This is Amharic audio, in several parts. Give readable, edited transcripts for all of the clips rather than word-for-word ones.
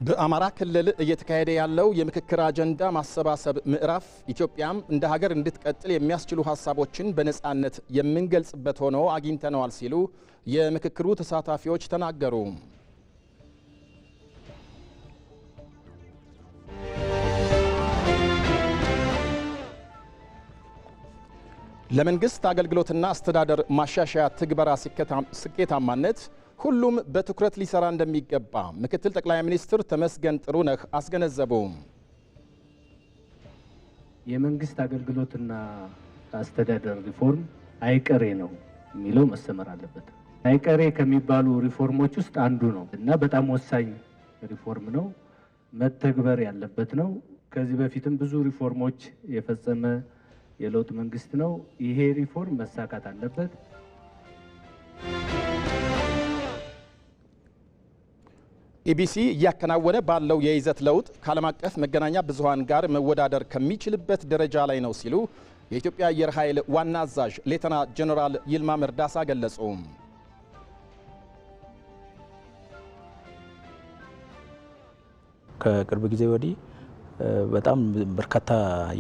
በአማራ ክልል እየተካሄደ ያለው የምክክር አጀንዳ ማሰባሰብ ምዕራፍ ኢትዮጵያም እንደ ሀገር እንድትቀጥል የሚያስችሉ ሀሳቦችን በነጻነት የምንገልጽበት ሆኖ አግኝተነዋል ሲሉ የምክክሩ ተሳታፊዎች ተናገሩ። ለመንግስት አገልግሎትና አስተዳደር ማሻሻያ ትግበራ ስኬታማነት ሁሉም በትኩረት ሊሰራ እንደሚገባ ምክትል ጠቅላይ ሚኒስትር ተመስገን ጥሩነህ አስገነዘቡ። የመንግስት አገልግሎትና አስተዳደር ሪፎርም አይቀሬ ነው የሚለው መሰመር አለበት። አይቀሬ ከሚባሉ ሪፎርሞች ውስጥ አንዱ ነው እና በጣም ወሳኝ ሪፎርም ነው፣ መተግበር ያለበት ነው። ከዚህ በፊትም ብዙ ሪፎርሞች የፈጸመ የለውጥ መንግስት ነው። ይሄ ሪፎርም መሳካት አለበት። ኢቢሲ እያከናወነ ባለው የይዘት ለውጥ ከዓለም አቀፍ መገናኛ ብዙሃን ጋር መወዳደር ከሚችልበት ደረጃ ላይ ነው ሲሉ የኢትዮጵያ አየር ኃይል ዋና አዛዥ ሌተና ጀነራል ይልማ መርዳሳ ገለጹ። ከቅርብ ጊዜ ወዲህ በጣም በርካታ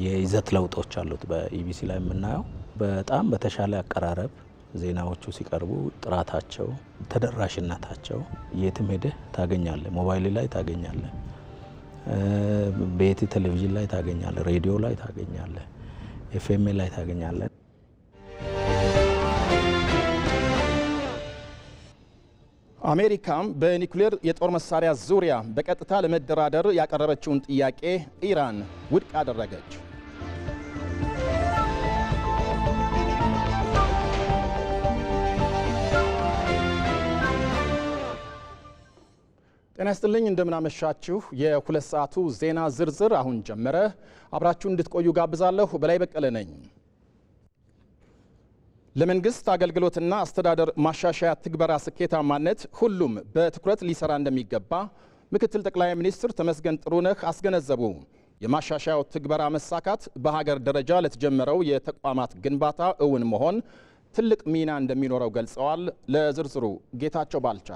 የይዘት ለውጦች አሉት። በኢቢሲ ላይ የምናየው በጣም በተሻለ አቀራረብ ዜናዎቹ ሲቀርቡ ጥራታቸው፣ ተደራሽነታቸው የትም ሄደህ ታገኛለህ። ሞባይል ላይ ታገኛለህ፣ ቤት ቴሌቪዥን ላይ ታገኛለህ፣ ሬዲዮ ላይ ታገኛለህ፣ ኤፍኤም ላይ ታገኛለህ። አሜሪካም በኒውክሌር የጦር መሳሪያ ዙሪያ በቀጥታ ለመደራደር ያቀረበችውን ጥያቄ ኢራን ውድቅ አደረገች። ጤና ይስጥልኝ፣ እንደምናመሻችሁ። የሁለት ሰዓቱ ዜና ዝርዝር አሁን ጀመረ። አብራችሁ እንድትቆዩ ጋብዛለሁ። በላይ በቀለ ነኝ። ለመንግስት አገልግሎትና አስተዳደር ማሻሻያ ትግበራ ስኬታማነት ሁሉም በትኩረት ሊሰራ እንደሚገባ ምክትል ጠቅላይ ሚኒስትር ተመስገን ጥሩነህ አስገነዘቡ። የማሻሻያው ትግበራ መሳካት በሀገር ደረጃ ለተጀመረው የተቋማት ግንባታ እውን መሆን ትልቅ ሚና እንደሚኖረው ገልጸዋል። ለዝርዝሩ ጌታቸው ባልቻ።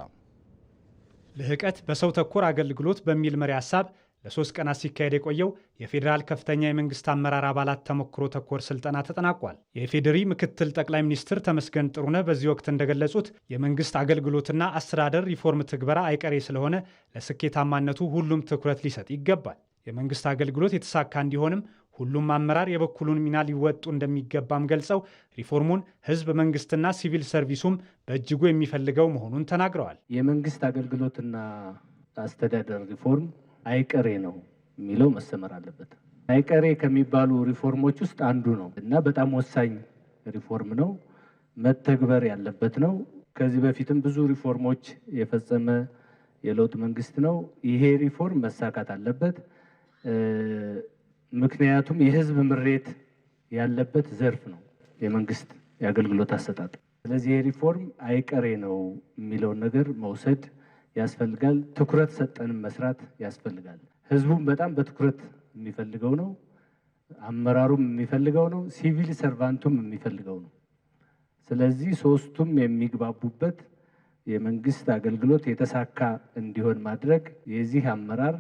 ልህቀት በሰው ተኮር አገልግሎት በሚል መሪ ሀሳብ ለ3 ቀናት ሲካሄድ የቆየው የፌዴራል ከፍተኛ የመንግስት አመራር አባላት ተሞክሮ ተኮር ስልጠና ተጠናቋል። የፌዴሪ ምክትል ጠቅላይ ሚኒስትር ተመስገን ጥሩነህ በዚህ ወቅት እንደገለጹት የመንግስት አገልግሎትና አስተዳደር ሪፎርም ትግበራ አይቀሬ ስለሆነ ለስኬታማነቱ ሁሉም ትኩረት ሊሰጥ ይገባል። የመንግስት አገልግሎት የተሳካ እንዲሆንም ሁሉም አመራር የበኩሉን ሚና ሊወጡ እንደሚገባም ገልጸው ሪፎርሙን ህዝብ፣ መንግስትና ሲቪል ሰርቪሱም በእጅጉ የሚፈልገው መሆኑን ተናግረዋል። የመንግስት አገልግሎትና አስተዳደር ሪፎርም አይቀሬ ነው የሚለው መሰመር አለበት። አይቀሬ ከሚባሉ ሪፎርሞች ውስጥ አንዱ ነው እና በጣም ወሳኝ ሪፎርም ነው፣ መተግበር ያለበት ነው። ከዚህ በፊትም ብዙ ሪፎርሞች የፈጸመ የለውጥ መንግስት ነው። ይሄ ሪፎርም መሳካት አለበት። ምክንያቱም የህዝብ ምሬት ያለበት ዘርፍ ነው የመንግስት የአገልግሎት አሰጣጥ። ስለዚህ ይሄ ሪፎርም አይቀሬ ነው የሚለውን ነገር መውሰድ ያስፈልጋል። ትኩረት ሰጠንም መስራት ያስፈልጋል። ህዝቡም በጣም በትኩረት የሚፈልገው ነው፣ አመራሩም የሚፈልገው ነው፣ ሲቪል ሰርቫንቱም የሚፈልገው ነው። ስለዚህ ሶስቱም የሚግባቡበት የመንግስት አገልግሎት የተሳካ እንዲሆን ማድረግ የዚህ አመራር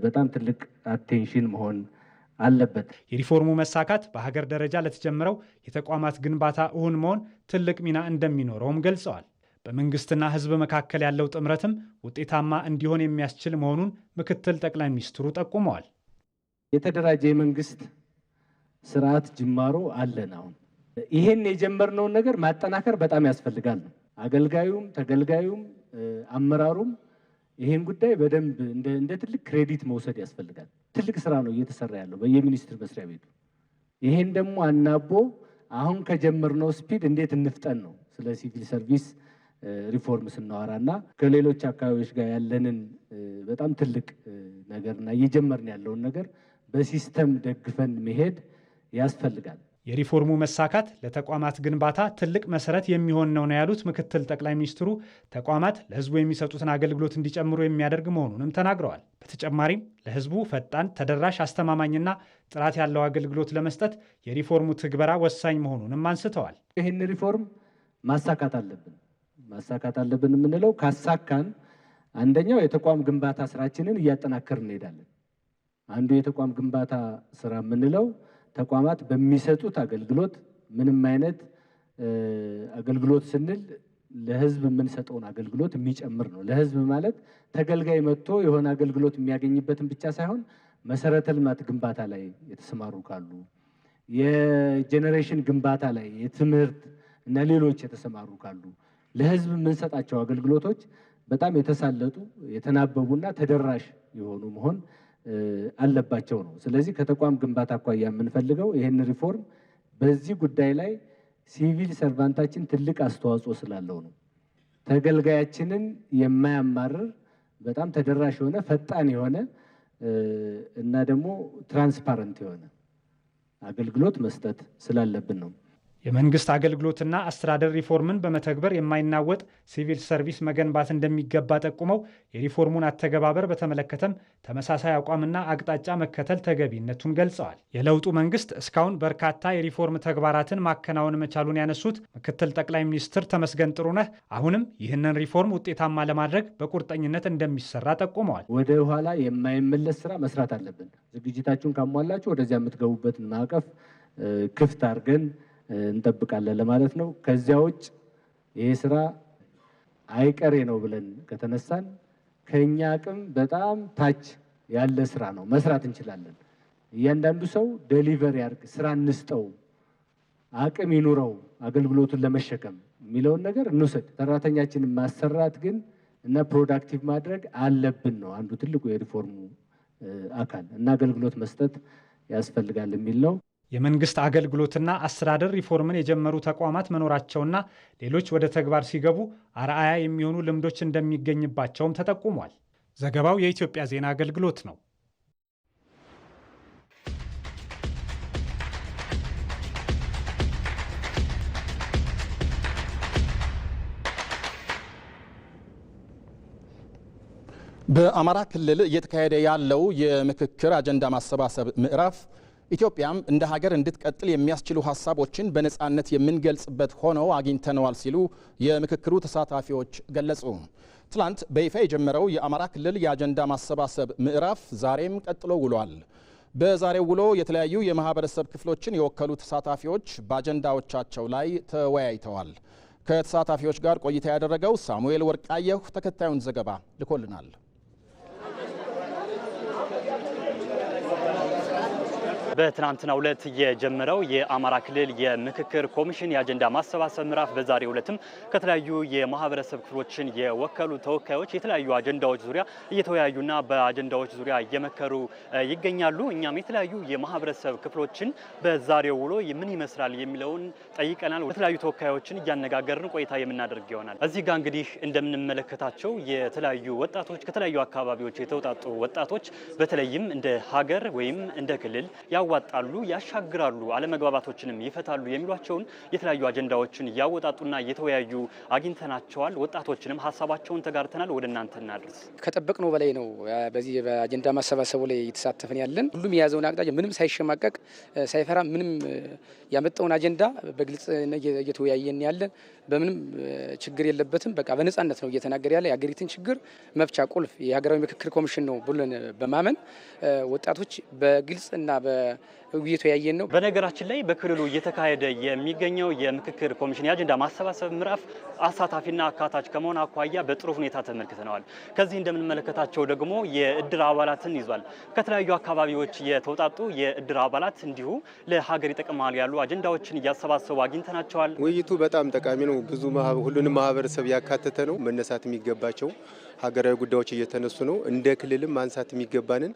በጣም ትልቅ አቴንሽን መሆን አለበት። የሪፎርሙ መሳካት በሀገር ደረጃ ለተጀመረው የተቋማት ግንባታ እውን መሆን ትልቅ ሚና እንደሚኖረውም ገልጸዋል። በመንግስትና ህዝብ መካከል ያለው ጥምረትም ውጤታማ እንዲሆን የሚያስችል መሆኑን ምክትል ጠቅላይ ሚኒስትሩ ጠቁመዋል። የተደራጀ የመንግስት ስርዓት ጅማሮ አለን። አሁን ይሄን የጀመርነውን ነገር ማጠናከር በጣም ያስፈልጋል። አገልጋዩም ተገልጋዩም አመራሩም ይሄን ጉዳይ በደንብ እንደ ትልቅ ክሬዲት መውሰድ ያስፈልጋል። ትልቅ ስራ ነው እየተሰራ ያለው በየሚኒስትር መስሪያ ቤቱ። ይሄን ደግሞ አናቦ አሁን ከጀመርነው ስፒድ እንዴት እንፍጠን ነው ስለ ሲቪል ሰርቪስ ሪፎርም ስናወራና ከሌሎች አካባቢዎች ጋር ያለንን በጣም ትልቅ ነገርና እየጀመርን ያለውን ነገር በሲስተም ደግፈን መሄድ ያስፈልጋል። የሪፎርሙ መሳካት ለተቋማት ግንባታ ትልቅ መሰረት የሚሆን ነው ያሉት ምክትል ጠቅላይ ሚኒስትሩ ተቋማት ለህዝቡ የሚሰጡትን አገልግሎት እንዲጨምሩ የሚያደርግ መሆኑንም ተናግረዋል። በተጨማሪም ለህዝቡ ፈጣን፣ ተደራሽ፣ አስተማማኝና ጥራት ያለው አገልግሎት ለመስጠት የሪፎርሙ ትግበራ ወሳኝ መሆኑንም አንስተዋል። ይህን ሪፎርም ማሳካት አለብን የምንለው ካሳካን አንደኛው የተቋም ግንባታ ስራችንን እያጠናከርን እንሄዳለን። አንዱ የተቋም ግንባታ ስራ የምንለው ተቋማት በሚሰጡት አገልግሎት ምንም አይነት አገልግሎት ስንል ለህዝብ የምንሰጠውን አገልግሎት የሚጨምር ነው። ለህዝብ ማለት ተገልጋይ መጥቶ የሆነ አገልግሎት የሚያገኝበትን ብቻ ሳይሆን መሰረተ ልማት ግንባታ ላይ የተሰማሩ ካሉ፣ የጄኔሬሽን ግንባታ ላይ፣ የትምህርት እና ሌሎች የተሰማሩ ካሉ ለህዝብ የምንሰጣቸው አገልግሎቶች በጣም የተሳለጡ የተናበቡና ተደራሽ የሆኑ መሆን አለባቸው ነው። ስለዚህ ከተቋም ግንባታ አኳያ የምንፈልገው ይህን ሪፎርም በዚህ ጉዳይ ላይ ሲቪል ሰርቫንታችን ትልቅ አስተዋጽኦ ስላለው ነው። ተገልጋያችንን የማያማርር በጣም ተደራሽ የሆነ ፈጣን የሆነ እና ደግሞ ትራንስፓረንት የሆነ አገልግሎት መስጠት ስላለብን ነው። የመንግስት አገልግሎትና አስተዳደር ሪፎርምን በመተግበር የማይናወጥ ሲቪል ሰርቪስ መገንባት እንደሚገባ ጠቁመው የሪፎርሙን አተገባበር በተመለከተም ተመሳሳይ አቋምና አቅጣጫ መከተል ተገቢነቱን ገልጸዋል። የለውጡ መንግስት እስካሁን በርካታ የሪፎርም ተግባራትን ማከናወን መቻሉን ያነሱት ምክትል ጠቅላይ ሚኒስትር ተመስገን ጥሩነህ አሁንም ይህንን ሪፎርም ውጤታማ ለማድረግ በቁርጠኝነት እንደሚሰራ ጠቁመዋል። ወደ ኋላ የማይመለስ ስራ መስራት አለብን። ዝግጅታችሁን ካሟላችሁ ወደዚያ የምትገቡበትን ማዕቀፍ ክፍት አድርገን እንጠብቃለን ለማለት ነው። ከዚያ ውጭ ይሄ ስራ አይቀሬ ነው ብለን ከተነሳን ከኛ አቅም በጣም ታች ያለ ስራ ነው። መስራት እንችላለን። እያንዳንዱ ሰው ዴሊቨሪ ያርግ፣ ስራ እንስጠው፣ አቅም ይኑረው አገልግሎቱን ለመሸከም የሚለውን ነገር እንውሰድ። ሰራተኛችንን ማሰራት ግን እና ፕሮዳክቲቭ ማድረግ አለብን ነው አንዱ ትልቁ የሪፎርሙ አካል እና አገልግሎት መስጠት ያስፈልጋል የሚል ነው። የመንግስት አገልግሎትና አስተዳደር ሪፎርምን የጀመሩ ተቋማት መኖራቸውና ሌሎች ወደ ተግባር ሲገቡ አርአያ የሚሆኑ ልምዶች እንደሚገኝባቸውም ተጠቁሟል። ዘገባው የኢትዮጵያ ዜና አገልግሎት ነው። በአማራ ክልል እየተካሄደ ያለው የምክክር አጀንዳ ማሰባሰብ ምዕራፍ ኢትዮጵያም እንደ ሀገር እንድትቀጥል የሚያስችሉ ሀሳቦችን በነፃነት የምንገልጽበት ሆነው አግኝተነዋል ሲሉ የምክክሩ ተሳታፊዎች ገለጹ። ትላንት በይፋ የጀመረው የአማራ ክልል የአጀንዳ ማሰባሰብ ምዕራፍ ዛሬም ቀጥሎ ውሏል። በዛሬው ውሎ የተለያዩ የማህበረሰብ ክፍሎችን የወከሉ ተሳታፊዎች በአጀንዳዎቻቸው ላይ ተወያይተዋል። ከተሳታፊዎች ጋር ቆይታ ያደረገው ሳሙኤል ወርቃየሁ ተከታዩን ዘገባ ልኮልናል። በትናንትናው ዕለት የጀመረው የአማራ ክልል የምክክር ኮሚሽን የአጀንዳ ማሰባሰብ ምዕራፍ በዛሬው ዕለትም ከተለያዩ የማህበረሰብ ክፍሎችን የወከሉ ተወካዮች የተለያዩ አጀንዳዎች ዙሪያ እየተወያዩና በአጀንዳዎች ዙሪያ እየመከሩ ይገኛሉ። እኛም የተለያዩ የማህበረሰብ ክፍሎችን በዛሬው ውሎ ምን ይመስላል የሚለውን ጠይቀናል። የተለያዩ ተወካዮችን እያነጋገርን ቆይታ የምናደርግ ይሆናል። እዚህ ጋር እንግዲህ እንደምንመለከታቸው የተለያዩ ወጣቶች ከተለያዩ አካባቢዎች የተውጣጡ ወጣቶች በተለይም እንደ ሀገር ወይም እንደ ክልል ያዋጣሉ፣ ያሻግራሉ፣ አለመግባባቶችንም ይፈታሉ የሚሏቸውን የተለያዩ አጀንዳዎችን እያወጣጡና እየተወያዩ አግኝተናቸዋል። ወጣቶችንም ሀሳባቸውን ተጋርተናል። ወደ እናንተ እናድርስ። ከጠበቅነው በላይ ነው። በዚህ በአጀንዳ ማሰባሰቡ ላይ እየተሳተፍን ያለን ሁሉም የያዘውን አቅጣጫ ምንም ሳይሸማቀቅ ሳይፈራ ምንም ያመጣውን አጀንዳ በግልጽ እየተወያየን ያለን በምንም ችግር የለበትም። በቃ በነጻነት ነው እየተናገረ ያለ የሀገሪቱን ችግር መፍቻ ቁልፍ የሀገራዊ ምክክር ኮሚሽን ነው ብለን በማመን ወጣቶች በግልጽና እየተወያየን ነው። በነገራችን ላይ በክልሉ እየተካሄደ የሚገኘው የምክክር ኮሚሽን የአጀንዳ ማሰባሰብ ምዕራፍ አሳታፊና አካታች ከመሆን አኳያ በጥሩ ሁኔታ ተመልክተነዋል። ከዚህ እንደምንመለከታቸው ደግሞ የእድር አባላትን ይዟል። ከተለያዩ አካባቢዎች የተውጣጡ የእድር አባላት እንዲሁ ለሀገር ይጠቅማሉ ያሉ አጀንዳዎችን እያሰባሰቡ አግኝተናቸዋል። ውይይቱ በጣም ጠቃሚ ነው። ብዙ ሁሉንም ማህበረሰብ ያካተተ ነው። መነሳት የሚገባቸው ሀገራዊ ጉዳዮች እየተነሱ ነው። እንደ ክልልም ማንሳት የሚገባንን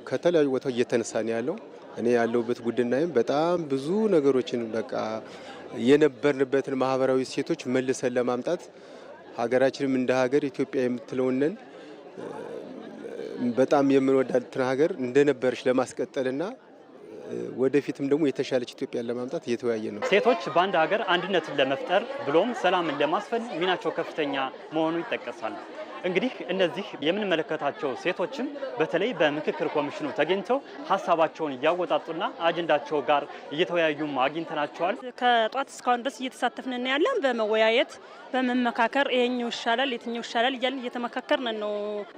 ከተለያዩ ቦታ እየተነሳ ነው ያለው። እኔ ያለሁበት ቡድናይም በጣም ብዙ ነገሮችን በቃ የነበርንበትን ማህበራዊ እሴቶች መልሰን ለማምጣት ሀገራችንም እንደ ሀገር ኢትዮጵያ የምትለውንን በጣም የምንወዳትን ሀገር እንደነበረች ለማስቀጠልና ወደፊትም ደግሞ የተሻለች ኢትዮጵያን ለማምጣት እየተወያየ ነው። ሴቶች በአንድ ሀገር አንድነትን ለመፍጠር ብሎም ሰላምን ለማስፈን ሚናቸው ከፍተኛ መሆኑ ይጠቀሳል። እንግዲህ እነዚህ የምንመለከታቸው ሴቶችም በተለይ በምክክር ኮሚሽኑ ተገኝተው ሀሳባቸውን እያወጣጡና አጀንዳቸው ጋር እየተወያዩም አግኝተናቸዋል። ከጧት እስካሁን ድረስ እየተሳተፍን ያለን በመወያየት በመመካከር ይሄኛው ይሻላል የትኛው ይሻላል እያልን እየተመካከርን ነው።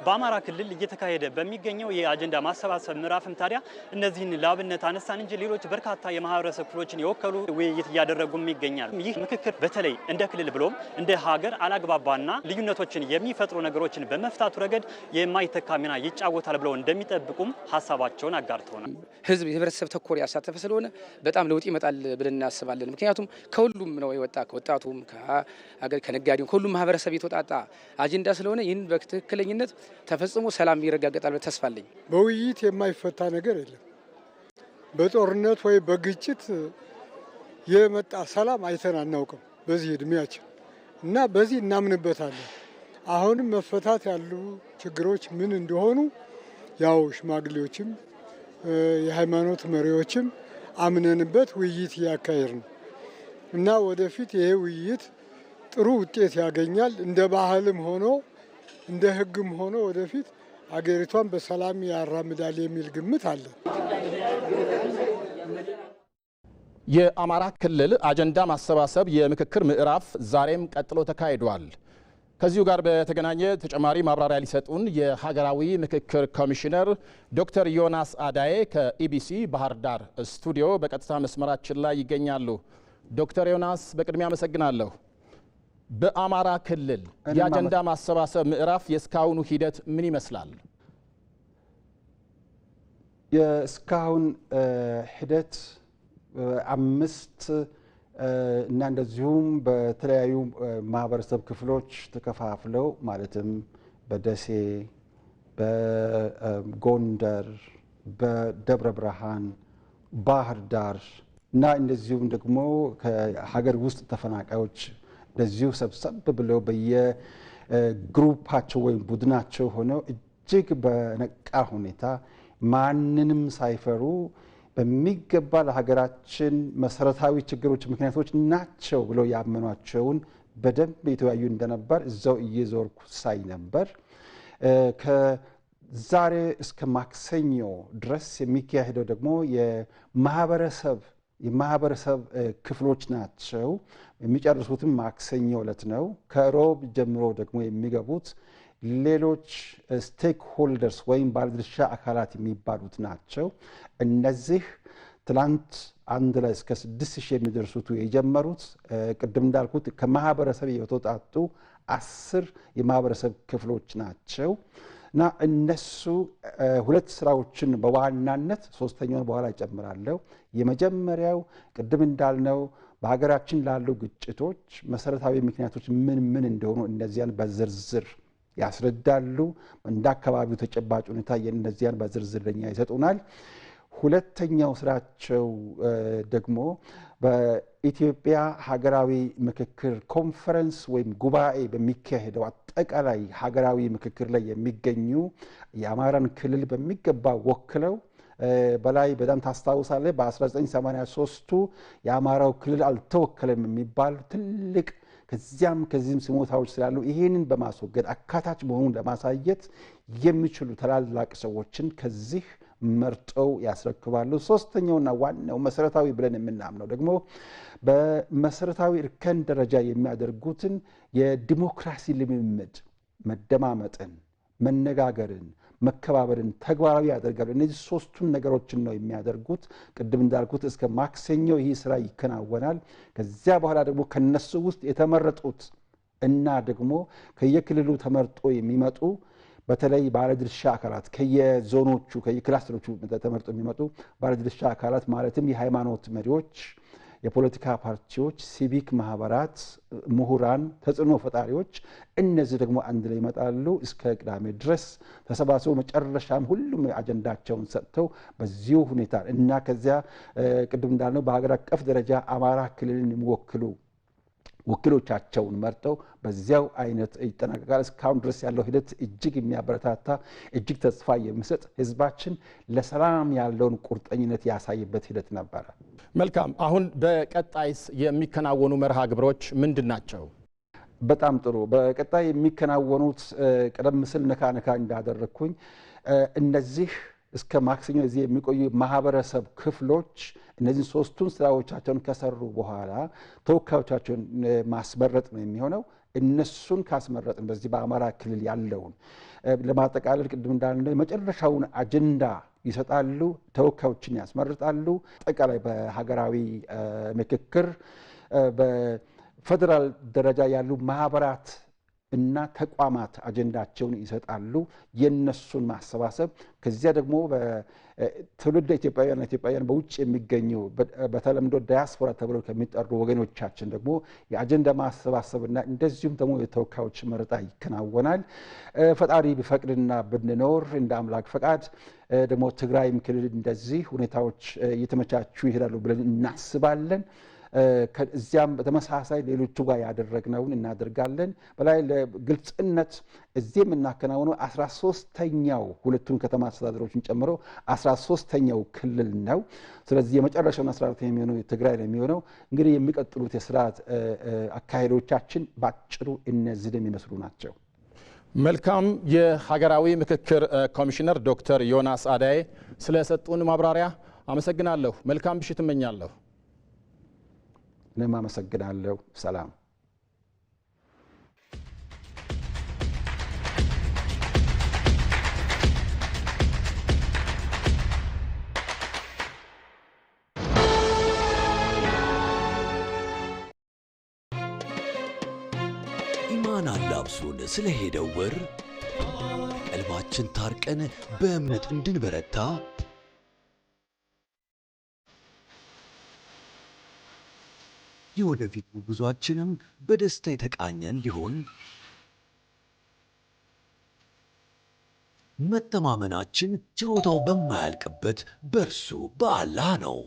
በአማራ ክልል እየተካሄደ በሚገኘው የአጀንዳ ማሰባሰብ ምዕራፍም ታዲያ እነዚህን ለአብነት አነሳን እንጂ ሌሎች በርካታ የማህበረሰብ ክፍሎችን የወከሉ ውይይት እያደረጉም ይገኛል። ይህ ምክክር በተለይ እንደ ክልል ብሎም እንደ ሀገር አላግባባና ልዩነቶችን የሚፈጥሩ ነገሮችን በመፍታቱ ረገድ የማይተካ ሚና ይጫወታል ብለው እንደሚጠብቁም ሀሳባቸውን አጋርተውናል። ህዝብ የህብረተሰብ ተኮር ያሳተፈ ስለሆነ በጣም ለውጥ ይመጣል ብለን እናስባለን። ምክንያቱም ከሁሉም ነው የወጣ ከወጣቱም ከሀገር ከነጋዴው ከሁሉም ማህበረሰብ የተወጣጣ አጀንዳ ስለሆነ ይህን በትክክለኝነት ተፈጽሞ ሰላም ይረጋገጣል ተስፋ አለኝ። በውይይት የማይፈታ ነገር የለም። በጦርነት ወይ በግጭት የመጣ ሰላም አይተን አናውቅም በዚህ እድሜያችን እና በዚህ እናምንበታለን። አሁንም መፈታት ያሉ ችግሮች ምን እንደሆኑ ያው ሽማግሌዎችም የሃይማኖት መሪዎችም አምነንበት ውይይት እያካሄድን እና ወደፊት ይሄ ውይይት ጥሩ ውጤት ያገኛል። እንደ ባህልም ሆኖ እንደ ህግም ሆኖ ወደፊት አገሪቷን በሰላም ያራምዳል የሚል ግምት አለ። የአማራ ክልል አጀንዳ ማሰባሰብ የምክክር ምዕራፍ ዛሬም ቀጥሎ ተካሂዷል። ከዚሁ ጋር በተገናኘ ተጨማሪ ማብራሪያ ሊሰጡን የሀገራዊ ምክክር ኮሚሽነር ዶክተር ዮናስ አዳዬ ከኢቢሲ ባህር ዳር ስቱዲዮ በቀጥታ መስመራችን ላይ ይገኛሉ። ዶክተር ዮናስ በቅድሚያ አመሰግናለሁ። በአማራ ክልል የአጀንዳ ማሰባሰብ ምዕራፍ የእስካሁኑ ሂደት ምን ይመስላል? የእስካሁን ሂደት 5 እና እንደዚሁም በተለያዩ ማህበረሰብ ክፍሎች ተከፋፍለው ማለትም በደሴ፣ በጎንደር፣ በደብረ ብርሃን፣ ባህር ዳር እና እንደዚሁም ደግሞ ከሀገር ውስጥ ተፈናቃዮች እንደዚሁ ሰብሰብ ብለው በየግሩፓቸው ወይም ቡድናቸው ሆነው እጅግ በነቃ ሁኔታ ማንንም ሳይፈሩ በሚገባ ለሀገራችን መሰረታዊ ችግሮች ምክንያቶች ናቸው ብለው ያመኗቸውን በደንብ የተወያዩ እንደነበር እዛው እየዞርኩ ሳይ ነበር። ከዛሬ እስከ ማክሰኞ ድረስ የሚካሄደው ደግሞ የማህበረሰብ ክፍሎች ናቸው። የሚጨርሱትም ማክሰኞ ዕለት ነው። ከሮብ ጀምሮ ደግሞ የሚገቡት ሌሎች ስቴክ ሆልደርስ ወይም ባለድርሻ አካላት የሚባሉት ናቸው። እነዚህ ትላንት አንድ ላይ እስከ 6000 የሚደርሱት የጀመሩት ቅድም እንዳልኩት ከማህበረሰብ የተውጣጡ 10 የማህበረሰብ ክፍሎች ናቸው እና እነሱ 2 ስራዎችን በዋናነት ሶስተኛውን በኋላ ይጨምራለሁ። የመጀመሪያው ቅድም እንዳልነው በሀገራችን ላሉ ግጭቶች መሰረታዊ ምክንያቶች ምን እንደሆኑ እነዚያን በዝርዝር ያስረዳሉ። እንደ አካባቢው ተጨባጭ ሁኔታ የእነዚያን በዝርዝር ለኛ ይሰጡናል። ሁለተኛው ስራቸው ደግሞ በኢትዮጵያ ሀገራዊ ምክክር ኮንፈረንስ ወይም ጉባኤ በሚካሄደው አጠቃላይ ሀገራዊ ምክክር ላይ የሚገኙ የአማራን ክልል በሚገባ ወክለው በላይ በጣም ታስታውሳለህ፣ በ1983ቱ የአማራው ክልል አልተወከለም የሚባል ትልቅ ከዚህም ስሞታዎች ስላሉ ይሄንን በማስወገድ አካታች መሆኑን ለማሳየት የሚችሉ ታላላቅ ሰዎችን ከዚህ መርጠው ያስረክባሉ። ሶስተኛውና ዋናው መሰረታዊ ብለን የምናምነው ደግሞ በመሰረታዊ እርከን ደረጃ የሚያደርጉትን የዲሞክራሲ ልምምድ መደማመጥን፣ መነጋገርን፣ መከባበርን ተግባራዊ ያደርጋሉ። እነዚህ 3ቱን ነገሮችን ነው የሚያደርጉት። ቅድም እንዳልኩት እስከ ማክሰኞ ይህ ስራ ይከናወናል። ከዚያ በኋላ ደግሞ ከነሱ ውስጥ የተመረጡት እና ደግሞ ከየክልሉ ተመርጦ የሚመጡ በተለይ ባለድርሻ አካላት ከየዞኖቹ ከየክላስተሮቹ ተመርጦ የሚመጡ ባለድርሻ አካላት ማለትም የሃይማኖት መሪዎች፣ የፖለቲካ ፓርቲዎች፣ ሲቪክ ማህበራት፣ ምሁራን፣ ተጽዕኖ ፈጣሪዎች እነዚህ ደግሞ አንድ ላይ ይመጣሉ። እስከ ቅዳሜ ድረስ ተሰባስበው መጨረሻም ሁሉም አጀንዳቸውን ሰጥተው በዚሁ ሁኔታ እና ከዚያ ቅድም እንዳልነው በሀገር አቀፍ ደረጃ አማራ ክልልን የሚወክሉ ወኪሎቻቸውን መርጠው በዚያው አይነት ይጠናቀቃል። እስካሁን ድረስ ያለው ሂደት እጅግ የሚያበረታታ እጅግ ተስፋ የሚሰጥ ህዝባችን ለሰላም ያለውን ቁርጠኝነት ያሳይበት ሂደት ነበረ። መልካም። አሁን በቀጣይስ የሚከናወኑ መርሃ ግብሮች ምንድን ናቸው? በጣም ጥሩ። በቀጣይ የሚከናወኑት ቀደም ሲል ነካ እንዳደረግኩኝ እነዚህ እስከ ማክሰኞ እዚህ የሚቆዩ ማህበረሰብ ክፍሎች እነዚህ ሶስቱን ስራዎቻቸውን ከሰሩ በኋላ ተወካዮቻቸውን ማስመረጥ ነው የሚሆነው። እነሱን ካስመረጥን በዚህ በአማራ ክልል ያለውን ለማጠቃለል ቅድም እንዳልነው የመጨረሻውን አጀንዳ ይሰጣሉ፣ ተወካዮችን ያስመርጣሉ። አጠቃላይ በሀገራዊ ምክክር በፌደራል ደረጃ ያሉ ማህበራት እና ተቋማት አጀንዳቸውን ይሰጣሉ፣ የነሱን ማሰባሰብ። ከዚያ ደግሞ በትውልደ ኢትዮጵያውያን በውጭ የሚገኙ በተለምዶ ዳያስፖራ ተብለው ከሚጠሩ ወገኖቻችን ደግሞ የአጀንዳ ማሰባሰብና እንደዚሁም ደግሞ የተወካዮች ምርጫ ይከናወናል። ፈጣሪ ቢፈቅድና ብንኖር እንደ አምላክ ፈቃድ ደግሞ ትግራይም ክልል እንደዚህ ሁኔታዎች እየተመቻቹ ይሄዳሉ ብለን እናስባለን። ከዚያም በተመሳሳይ ሌሎቹ ጋር ያደረግነውን እናደርጋለን። በላይ ለግልጽነት እዚህ የምናከናውነው 13ኛው ሁለቱን ከተማ አስተዳደሮችን ጨምሮ 13ኛው ክልል ነው። ስለዚህ የመጨረሻውን 14 የሚሆነው ትግራይ ነው የሚሆነው። እንግዲህ የሚቀጥሉት የስራ አካሄዶቻችን ባጭሩ እነዚህን የሚመስሉ ናቸው። መልካም። የሀገራዊ ምክክር ኮሚሽነር ዶክተር ዮናስ አዳዬ ስለሰጡን ማብራሪያ አመሰግናለሁ። መልካም ምሽት እመኛለሁ። እኔም አመሰግናለሁ። ሰላም። ኢማን አላብሱን ስለሄደው ወር ቀልባችን ታርቀን በእምነት እንድንበረታ የወደፊቱ ጉዟችንም በደስታ የተቃኘ እንዲሆን መተማመናችን ችሮታው በማያልቅበት በእርሱ በአላህ ነው።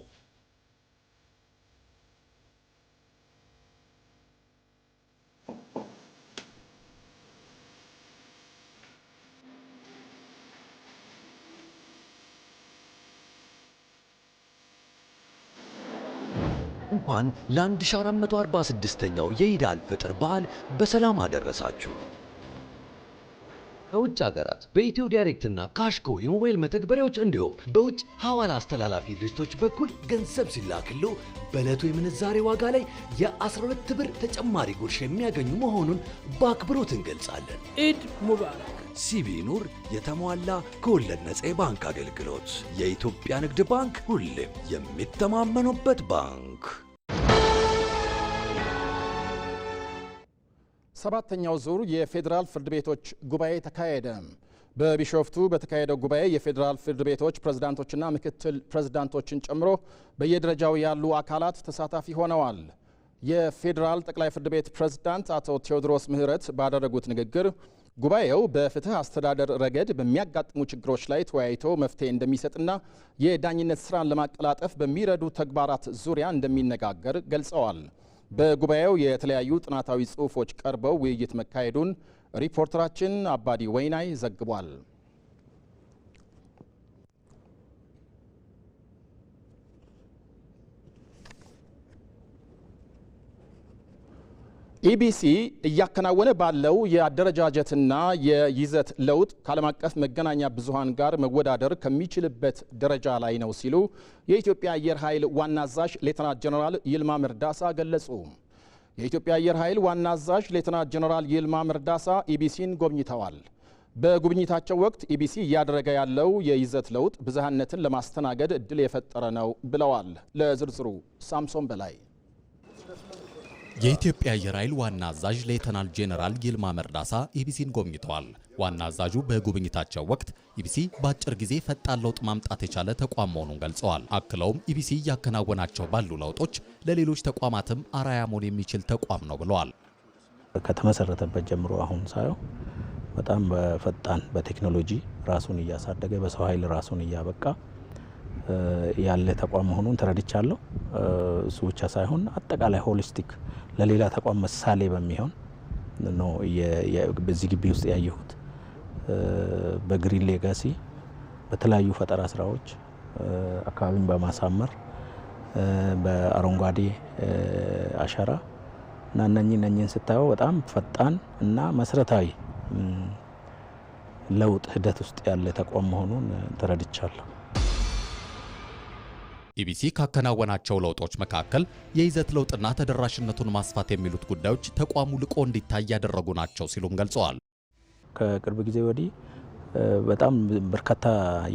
እንኳን ለ1446ኛው የኢድ አልፈጥር በዓል በሰላም አደረሳችሁ። ከውጭ ሀገራት በኢትዮ ዳይሬክት እና ካሽኮ የሞባይል መተግበሪያዎች እንዲሁም በውጭ ሐዋላ አስተላላፊ ድርጅቶች በኩል ገንዘብ ሲላክሉ በዕለቱ የምንዛሬ ዋጋ ላይ የ12 ብር ተጨማሪ ጉርሻ የሚያገኙ መሆኑን በአክብሮት እንገልጻለን። ኢድ ሙባረክ። ሲቢ ኑር የተሟላ ከወለድ ነፃ የባንክ አገልግሎት። የኢትዮጵያ ንግድ ባንክ ሁሌም የሚተማመኑበት ባንክ። ሰባተኛው ዙር የፌዴራል ፍርድ ቤቶች ጉባኤ ተካሄደ። በቢሾፍቱ በተካሄደው ጉባኤ የፌዴራል ፍርድ ቤቶች ፕሬዝዳንቶችና ምክትል ፕሬዝዳንቶችን ጨምሮ በየደረጃው ያሉ አካላት ተሳታፊ ሆነዋል። የፌዴራል ጠቅላይ ፍርድ ቤት ፕሬዝዳንት አቶ ቴዎድሮስ ምህረት ባደረጉት ንግግር ጉባኤው በፍትህ አስተዳደር ረገድ በሚያጋጥሙ ችግሮች ላይ ተወያይቶ መፍትሄ እንደሚሰጥና የዳኝነት ስራን ለማቀላጠፍ በሚረዱ ተግባራት ዙሪያ እንደሚነጋገር ገልጸዋል። በጉባኤው የተለያዩ ጥናታዊ ጽሑፎች ቀርበው ውይይት መካሄዱን ሪፖርተራችን አባዲ ወይናይ ዘግቧል። ኢቢሲ እያከናወነ ባለው የአደረጃጀትና የይዘት ለውጥ ከዓለም አቀፍ መገናኛ ብዙሃን ጋር መወዳደር ከሚችልበት ደረጃ ላይ ነው ሲሉ የኢትዮጵያ አየር ኃይል ዋና አዛዥ ሌተናንት ጀነራል ይልማ መርዳሳ ገለጹ። የኢትዮጵያ አየር ኃይል ዋና አዛዥ ሌተናንት ጀነራል ይልማ መርዳሳ ኢቢሲን ጎብኝተዋል። በጉብኝታቸው ወቅት ኢቢሲ እያደረገ ያለው የይዘት ለውጥ ብዝሃነትን ለማስተናገድ እድል የፈጠረ ነው ብለዋል። ለዝርዝሩ ሳምሶን በላይ። የኢትዮጵያ አየር ኃይል ዋና አዛዥ ሌተናል ጄኔራል ይልማ መርዳሳ ኢቢሲን ጎብኝተዋል። ዋና አዛዡ በጉብኝታቸው ወቅት ኢቢሲ በአጭር ጊዜ ፈጣን ለውጥ ማምጣት የቻለ ተቋም መሆኑን ገልጸዋል። አክለውም ኢቢሲ እያከናወናቸው ባሉ ለውጦች ለሌሎች ተቋማትም አርአያ መሆን የሚችል ተቋም ነው ብለዋል። ከተመሰረተበት ጀምሮ አሁን ሳየው በጣም በፈጣን በቴክኖሎጂ ራሱን እያሳደገ በሰው ኃይል ራሱን እያበቃ ያለ ተቋም መሆኑን ተረድቻለሁ። እሱ ብቻ ሳይሆን አጠቃላይ ሆሊስቲክ ለሌላ ተቋም ምሳሌ በሚሆን ነው በዚህ ግቢ ውስጥ ያየሁት። በግሪን ሌጋሲ በተለያዩ ፈጠራ ስራዎች አካባቢን በማሳመር በአረንጓዴ አሻራ እና እነኚህን ስታየው በጣም ፈጣን እና መሰረታዊ ለውጥ ሂደት ውስጥ ያለ ተቋም መሆኑን ተረድቻለሁ። ኢቢሲ ካከናወናቸው ለውጦች መካከል የይዘት ለውጥና ተደራሽነቱን ማስፋት የሚሉት ጉዳዮች ተቋሙ ልቆ እንዲታይ ያደረጉ ናቸው ሲሉም ገልጸዋል። ከቅርብ ጊዜ ወዲህ በጣም በርካታ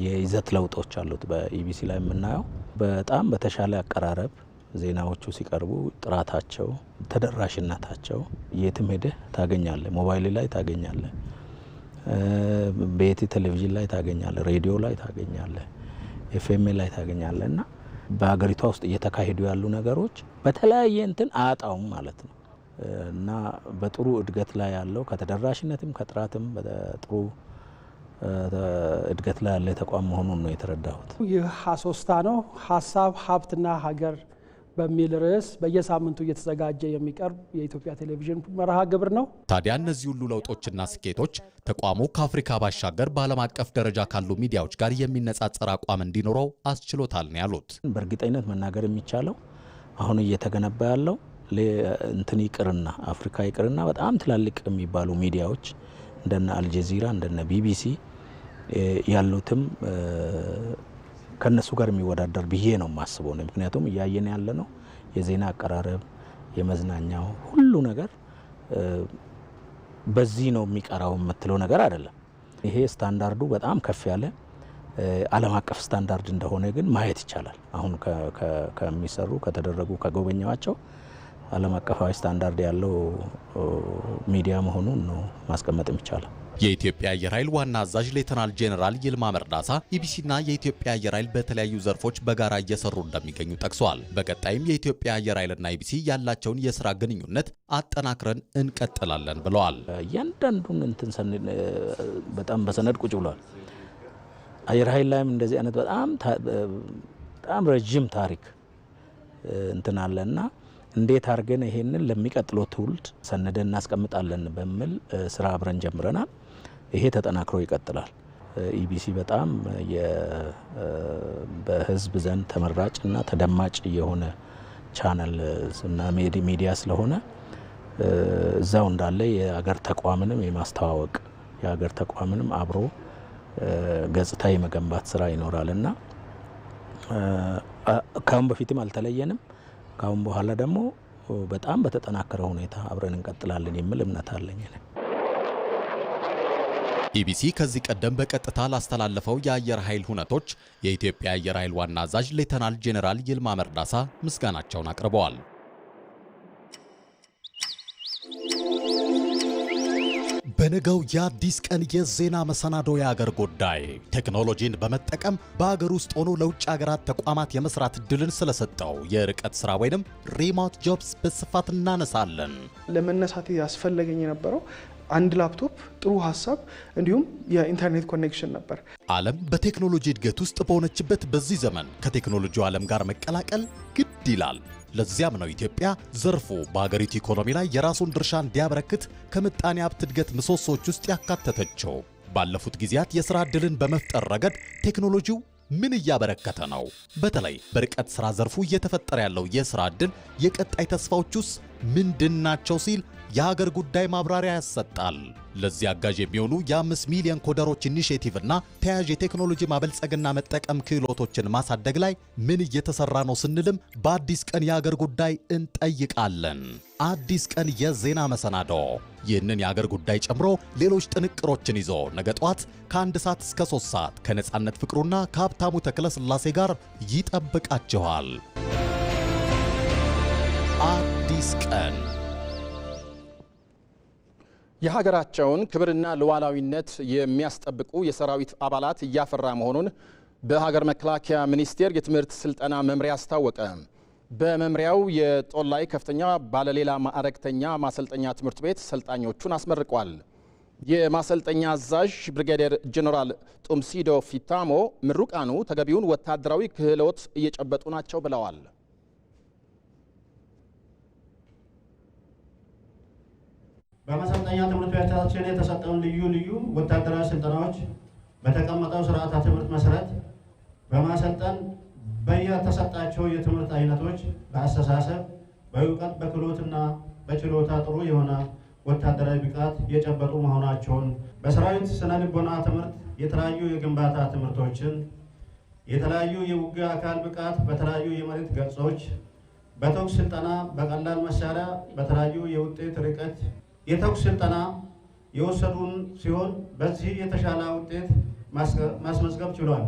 የይዘት ለውጦች አሉት። በኢቢሲ ላይ የምናየው በጣም በተሻለ አቀራረብ ዜናዎቹ ሲቀርቡ ጥራታቸው፣ ተደራሽነታቸው የትም ሄደህ ታገኛለህ። ሞባይል ላይ ታገኛለህ፣ ቤት ቴሌቪዥን ላይ ታገኛለህ፣ ሬዲዮ ላይ ታገኛለህ፣ ኤፍኤም ላይ ታገኛለህ እና በሀገሪቷ ውስጥ እየተካሄዱ ያሉ ነገሮች በተለያየ እንትን አያጣውም ማለት ነው እና በጥሩ እድገት ላይ ያለው ከተደራሽነትም ከጥራትም በጥሩ እድገት ላይ ያለ ተቋም መሆኑን ነው የተረዳሁት። ይህ ሀሶስታ ነው። ሀሳብ ሀብትና ሀገር በሚል ርዕስ በየሳምንቱ እየተዘጋጀ የሚቀርብ የኢትዮጵያ ቴሌቪዥን መርሃ ግብር ነው። ታዲያ እነዚህ ሁሉ ለውጦችና ስኬቶች ተቋሙ ከአፍሪካ ባሻገር በዓለም አቀፍ ደረጃ ካሉ ሚዲያዎች ጋር የሚነጻጸር አቋም እንዲኖረው አስችሎታል ነው ያሉት። በእርግጠኝነት መናገር የሚቻለው አሁን እየተገነባ ያለው እንትን ይቅርና አፍሪካ ይቅርና በጣም ትላልቅ የሚባሉ ሚዲያዎች እንደነ አልጀዚራ እንደነ ቢቢሲ ያሉትም ከነሱ ጋር የሚወዳደር ብዬ ነው የማስበው ነው። ምክንያቱም እያየን ያለ ነው የዜና አቀራረብ፣ የመዝናኛው ሁሉ ነገር በዚህ ነው የሚቀራው የምትለው ነገር አይደለም። ይሄ ስታንዳርዱ በጣም ከፍ ያለ ዓለም አቀፍ ስታንዳርድ እንደሆነ ግን ማየት ይቻላል። አሁን ከሚሰሩ ከተደረጉ ከጎበኛዋቸው ዓለም አቀፋዊ ስታንዳርድ ያለው ሚዲያ መሆኑን ነው ማስቀመጥ የሚቻለው። የኢትዮጵያ አየር ኃይል ዋና አዛዥ ሌተናል ጄኔራል ይልማ መርዳሳ ኢቢሲና የኢትዮጵያ አየር ኃይል በተለያዩ ዘርፎች በጋራ እየሰሩ እንደሚገኙ ጠቅሰዋል። በቀጣይም የኢትዮጵያ አየር ኃይልና ኢቢሲ ያላቸውን የስራ ግንኙነት አጠናክረን እንቀጥላለን ብለዋል። እያንዳንዱን እንትን በጣም በሰነድ ቁጭ ብሏል። አየር ኃይል ላይም እንደዚህ አይነት በጣም ረጅም ታሪክ እንትን አለና እንዴት አድርገን ይሄንን ለሚቀጥለው ትውልድ ሰነደን እናስቀምጣለን በሚል ስራ አብረን ጀምረናል። ይሄ ተጠናክሮ ይቀጥላል። ኢቢሲ በጣም በህዝብ ዘንድ ተመራጭ እና ተደማጭ የሆነ ቻናል እና ሚዲያ ስለሆነ እዛው እንዳለ የሀገር ተቋምንም የማስተዋወቅ የሀገር ተቋምንም አብሮ ገጽታ የመገንባት ስራ ይኖራል እና ካሁን በፊትም አልተለየንም። ካሁን በኋላ ደግሞ በጣም በተጠናከረ ሁኔታ አብረን እንቀጥላለን የሚል እምነት አለኝ። ኢቢሲ ከዚህ ቀደም በቀጥታ ላስተላለፈው የአየር ኃይል ሁነቶች የኢትዮጵያ አየር ኃይል ዋና አዛዥ ሌተናል ጄኔራል ይልማ መርዳሳ ምስጋናቸውን አቅርበዋል። በነገው የአዲስ ቀን የዜና መሰናዶ የአገር ጉዳይ ቴክኖሎጂን በመጠቀም በአገር ውስጥ ሆኖ ለውጭ ሀገራት ተቋማት የመስራት እድልን ስለሰጠው የርቀት ስራ ወይንም ሪሞት ጆብስ በስፋት እናነሳለን። ለመነሳት ያስፈልገኝ የነበረው አንድ ላፕቶፕ፣ ጥሩ ሀሳብ እንዲሁም የኢንተርኔት ኮኔክሽን ነበር። ዓለም በቴክኖሎጂ እድገት ውስጥ በሆነችበት በዚህ ዘመን ከቴክኖሎጂው ዓለም ጋር መቀላቀል ግድ ይላል። ለዚያም ነው ኢትዮጵያ ዘርፉ በአገሪቱ ኢኮኖሚ ላይ የራሱን ድርሻ እንዲያበረክት ከምጣኔ ሀብት እድገት ምሰሶዎች ውስጥ ያካተተችው። ባለፉት ጊዜያት የሥራ ዕድልን በመፍጠር ረገድ ቴክኖሎጂው ምን እያበረከተ ነው? በተለይ በርቀት ሥራ ዘርፉ እየተፈጠረ ያለው የሥራ ዕድል የቀጣይ ተስፋዎቹስ ምንድናቸው ሲል የሀገር ጉዳይ ማብራሪያ ያሰጣል። ለዚህ አጋዥ የሚሆኑ የ5 ሚሊዮን ኮደሮች ኢኒሼቲቭ እና ተያያዥ የቴክኖሎጂ ማበልጸግና መጠቀም ክህሎቶችን ማሳደግ ላይ ምን እየተሰራ ነው ስንልም በአዲስ ቀን የሀገር ጉዳይ እንጠይቃለን። አዲስ ቀን የዜና መሰናዶ ይህንን የሀገር ጉዳይ ጨምሮ ሌሎች ጥንቅሮችን ይዞ ነገ ጧት ከ1 ሰዓት እስከ 3 ሰዓት ከነጻነት ፍቅሩና ከሀብታሙ ተክለ ስላሴ ጋር ይጠብቃችኋል። አዲስ ቀን የሀገራቸውን ክብርና ሉዓላዊነት የሚያስጠብቁ የሰራዊት አባላት እያፈራ መሆኑን በሀገር መከላከያ ሚኒስቴር የትምህርት ስልጠና መምሪያ አስታወቀ። በመምሪያው የጦር ላይ ከፍተኛ ባለሌላ ማዕረግተኛ ማሰልጠኛ ትምህርት ቤት ሰልጣኞቹን አስመርቋል። የማሰልጠኛ አዛዥ ብርጋዴር ጄኔራል ጡምሲዶ ፊታሞ ምሩቃኑ ተገቢውን ወታደራዊ ክህሎት እየጨበጡ ናቸው ብለዋል። በማሰልጠኛ ትምህርት ቤታችን የተሰጠውን ልዩ ልዩ ወታደራዊ ስልጠናዎች በተቀመጠው ስርዓተ ትምህርት መሰረት በማሰልጠን በየተሰጣቸው የትምህርት አይነቶች በአስተሳሰብ፣ በእውቀት፣ በክህሎትና በችሎታ ጥሩ የሆነ ወታደራዊ ብቃት የጨበጡ መሆናቸውን በሰራዊት ስነ ልቦና ትምህርት የተለያዩ የግንባታ ትምህርቶችን የተለያዩ የውጊያ አካል ብቃት በተለያዩ የመሬት ገጾች በተኩስ ስልጠና በቀላል መሳሪያ በተለያዩ የውጤት ርቀት የተኩስ ስልጠና የወሰዱን ሲሆን በዚህ የተሻለ ውጤት ማስመዝገብ ችሏል።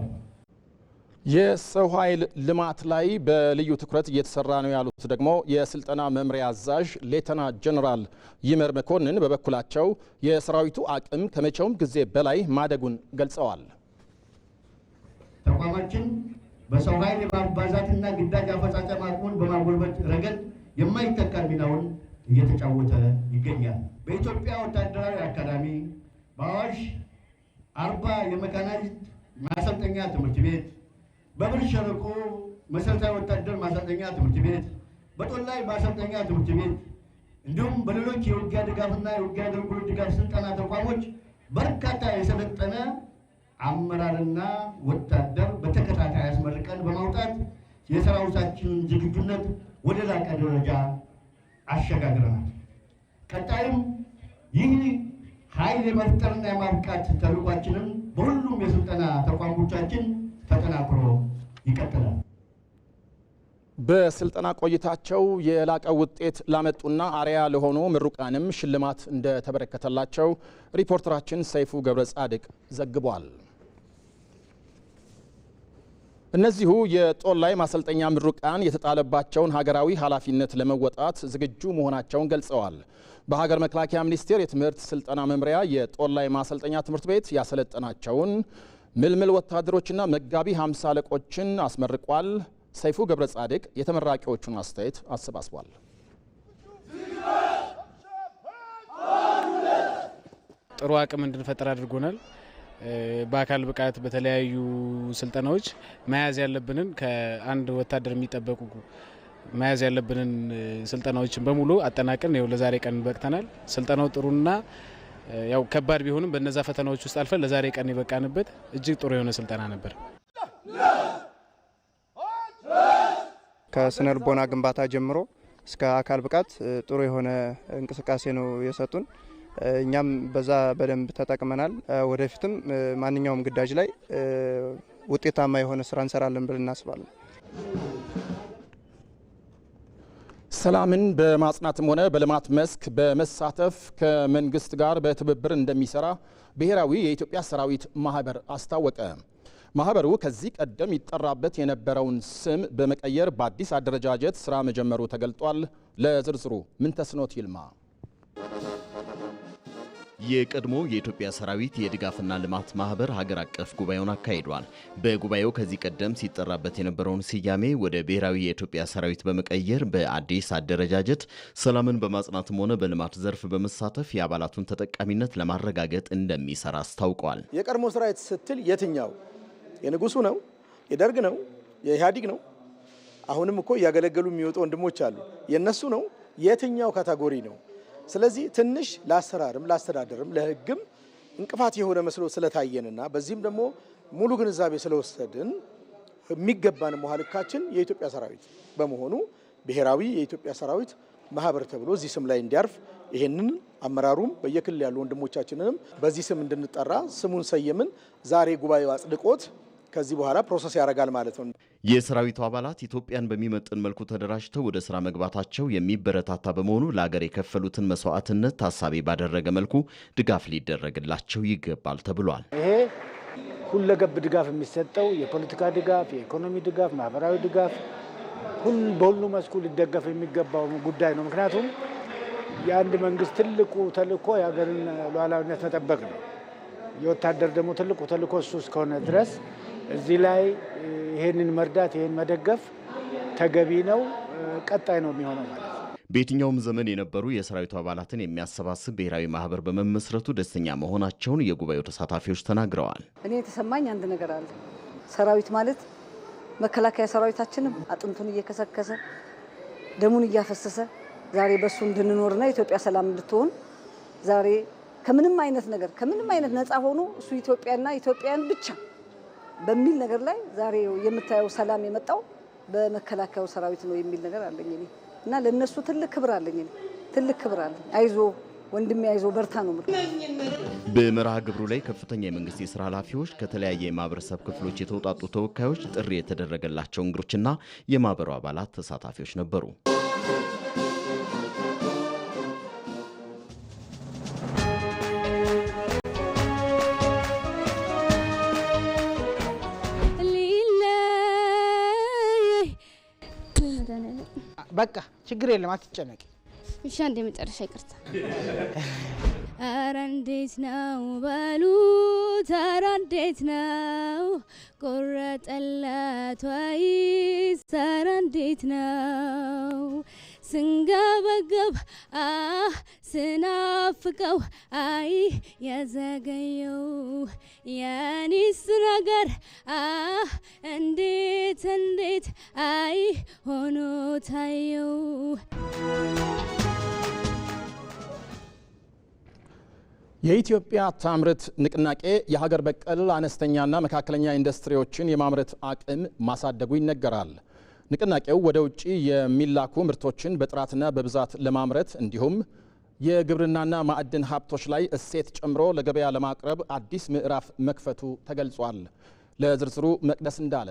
የሰው ኃይል ልማት ላይ በልዩ ትኩረት እየተሰራ ነው ያሉት ደግሞ የስልጠና መምሪያ አዛዥ ሌተና ጀነራል ይመር መኮንን በበኩላቸው የሰራዊቱ አቅም ከመቼውም ጊዜ በላይ ማደጉን ገልጸዋል። ተቋማችን በሰው ኃይል የማባዛትና ግዳጅ አፈጻጸም አቅሙን በማጎልበት ረገድ የማይተካ ሚናውን እየተጫወተ ይገኛል። በኢትዮጵያ ወታደራዊ አካዳሚ በአዋሽ 40 የመካናይዝድ ማሰልጠኛ ትምህርት ቤት፣ በብር ሸለቆ መሰረታዊ ወታደር ማሰልጠኛ ትምህርት ቤት፣ በጦላይ ማሰልጠኛ ትምህርት ቤት እንዲሁም በሌሎች የውጊያ ድጋፍና የውጊያ አገልግሎት ድጋፍ ስልጠና ተቋሞች በርካታ የሰለጠነ አመራርና ወታደር በተከታታይ አስመርቀን በማውጣት የሰራዊታችንን ዝግጁነት ወደ ላቀ ደረጃ አሸጋግረናል። ቀጣይም ይህ ኃይል የመፍጠርና የማብቃት ተልዕኳችንን በሁሉም የስልጠና ተቋሞቻችን ተጠናክሮ ይቀጥላል። በስልጠና ቆይታቸው የላቀ ውጤት ላመጡና አርአያ ለሆኑ ምሩቃንም ሽልማት እንደተበረከተላቸው ሪፖርተራችን ሰይፉ ገብረ ጻድቅ ዘግቧል። እነዚሁ የጦላይ ማሰልጠኛ ምሩቃን የተጣለባቸውን ሀገራዊ ኃላፊነት ለመወጣት ዝግጁ መሆናቸውን ገልጸዋል። በሀገር መከላከያ ሚኒስቴር የትምህርት ስልጠና መምሪያ የጦላይ ማሰልጠኛ ትምህርት ቤት ያሰለጠናቸውን ምልምል ወታደሮችና መጋቢ 50 አለቆችን አስመርቋል። ሰይፉ ገብረ ጻድቅ የተመራቂዎቹን አስተያየት አሰባስቧል። ጥሩ አቅም እንድንፈጠር አድርጎናል። በአካል ብቃት በተለያዩ ስልጠናዎች መያዝ ያለብንን ከአንድ ወታደር የሚጠበቁ መያዝ ያለብንን ስልጠናዎችን በሙሉ አጠናቀን ነው ለዛሬ ቀን በቅተናል። ስልጠናው ጥሩና ያው ከባድ ቢሆንም በእነዛ ፈተናዎች ውስጥ አልፈን ለዛሬ ቀን የበቃንበት እጅግ ጥሩ የሆነ ስልጠና ነበር። ከስነ ልቦና ግንባታ ጀምሮ እስከ አካል ብቃት ጥሩ የሆነ እንቅስቃሴ ነው የሰጡን። እኛም በዛ በደንብ ተጠቅመናል። ወደፊትም ማንኛውም ግዳጅ ላይ ውጤታማ የሆነ ስራ እንሰራለን ብለን እናስባለን። ሰላምን በማጽናትም ሆነ በልማት መስክ በመሳተፍ ከመንግስት ጋር በትብብር እንደሚሰራ ብሔራዊ የኢትዮጵያ ሰራዊት ማህበር አስታወቀ። ማህበሩ ከዚህ ቀደም ይጠራበት የነበረውን ስም በመቀየር በአዲስ አደረጃጀት ስራ መጀመሩ ተገልጧል። ለዝርዝሩ ምንተስኖት ይልማ። የቀድሞ የኢትዮጵያ ሰራዊት የድጋፍና ልማት ማህበር ሀገር አቀፍ ጉባኤውን አካሂዷል። በጉባኤው ከዚህ ቀደም ሲጠራበት የነበረውን ስያሜ ወደ ብሔራዊ የኢትዮጵያ ሰራዊት በመቀየር በአዲስ አደረጃጀት ሰላምን በማጽናትም ሆነ በልማት ዘርፍ በመሳተፍ የአባላቱን ተጠቃሚነት ለማረጋገጥ እንደሚሰራ አስታውቋል። የቀድሞ ሰራዊት ስትል የትኛው? የንጉሱ ነው? የደርግ ነው? የኢህአዴግ ነው? አሁንም እኮ እያገለገሉ የሚወጡ ወንድሞች አሉ። የነሱ ነው? የትኛው ካታጎሪ ነው? ስለዚህ ትንሽ ለአሰራርም ለአስተዳደርም ለህግም እንቅፋት የሆነ መስሎ ስለታየንና በዚህም ደግሞ ሙሉ ግንዛቤ ስለወሰድን የሚገባን መዋልካችን የኢትዮጵያ ሰራዊት በመሆኑ ብሔራዊ የኢትዮጵያ ሰራዊት ማህበር ተብሎ እዚህ ስም ላይ እንዲያርፍ ይሄንን አመራሩም በየክልል ያሉ ወንድሞቻችንንም በዚህ ስም እንድንጠራ ስሙን ሰየምን። ዛሬ ጉባኤው አጽድቆት ከዚህ በኋላ ፕሮሰስ ያደርጋል ማለት ነው። የሰራዊቱ አባላት ኢትዮጵያን በሚመጥን መልኩ ተደራጅተው ወደ ስራ መግባታቸው የሚበረታታ በመሆኑ ለሀገር የከፈሉትን መስዋዕትነት ታሳቢ ባደረገ መልኩ ድጋፍ ሊደረግላቸው ይገባል ተብሏል። ይሄ ሁለገብ ድጋፍ የሚሰጠው የፖለቲካ ድጋፍ፣ የኢኮኖሚ ድጋፍ፣ ማህበራዊ ድጋፍ በሁሉ መስኩ ሊደገፍ የሚገባው ጉዳይ ነው። ምክንያቱም የአንድ መንግስት ትልቁ ተልእኮ የሀገርን ሉዓላዊነት መጠበቅ ነው። የወታደር ደግሞ ትልቁ ተልእኮ እሱ እስከሆነ ድረስ እዚህ ላይ ይሄንን መርዳት ይሄን መደገፍ ተገቢ ነው፣ ቀጣይ ነው የሚሆነው ማለት ነው። በየትኛውም ዘመን የነበሩ የሰራዊቱ አባላትን የሚያሰባስብ ብሔራዊ ማህበር በመመስረቱ ደስተኛ መሆናቸውን የጉባኤው ተሳታፊዎች ተናግረዋል። እኔ የተሰማኝ አንድ ነገር አለ። ሰራዊት ማለት መከላከያ ሰራዊታችንም አጥንቱን እየከሰከሰ ደሙን እያፈሰሰ ዛሬ በሱ እንድንኖርና ኢትዮጵያ ሰላም እንድትሆን ዛሬ ከምንም አይነት ነፃ ሆኖ እሱ ኢትዮጵያና ኢትዮጵያን ብቻ በሚል ነገር ላይ ዛሬ የምታየው ሰላም የመጣው በመከላከያው ሰራዊት ነው የሚል ነገር አለኝ እኔ እና ለነሱ ትልቅ ክብር አለኝ እኔ ትልቅ ክብር አለ። አይዞ ወንድሜ አይዞ በርታ ነው። በመርሃ ግብሩ ላይ ከፍተኛ የመንግስት የስራ ኃላፊዎች፣ ከተለያየ የማህበረሰብ ክፍሎች የተውጣጡ ተወካዮች፣ ጥሪ የተደረገላቸው እንግዶችና የማህበሩ አባላት ተሳታፊዎች ነበሩ። በቃ ችግር የለም አትጨነቂ። እሺ አንዴ መጨረሻ ይቅርታ። ኧረ እንዴት ነው በሉ ኧረ እንዴት ነው ቆረጠለት ወይስ ኧረ እንዴት ነው ስንገበገብ ስናፍቀው አይ የዘገየው የኔስ ነገር እንዴት እንዴት አይ ሆኖ ታየው። የኢትዮጵያ ታምርት ንቅናቄ የሀገር በቀል አነስተኛና መካከለኛ ኢንዱስትሪዎችን የማምረት አቅም ማሳደጉ ይነገራል። ንቅናቄው ወደ ውጭ የሚላኩ ምርቶችን በጥራትና በብዛት ለማምረት እንዲሁም የግብርናና ማዕድን ሀብቶች ላይ እሴት ጨምሮ ለገበያ ለማቅረብ አዲስ ምዕራፍ መክፈቱ ተገልጿል። ለዝርዝሩ መቅደስ እንዳለ።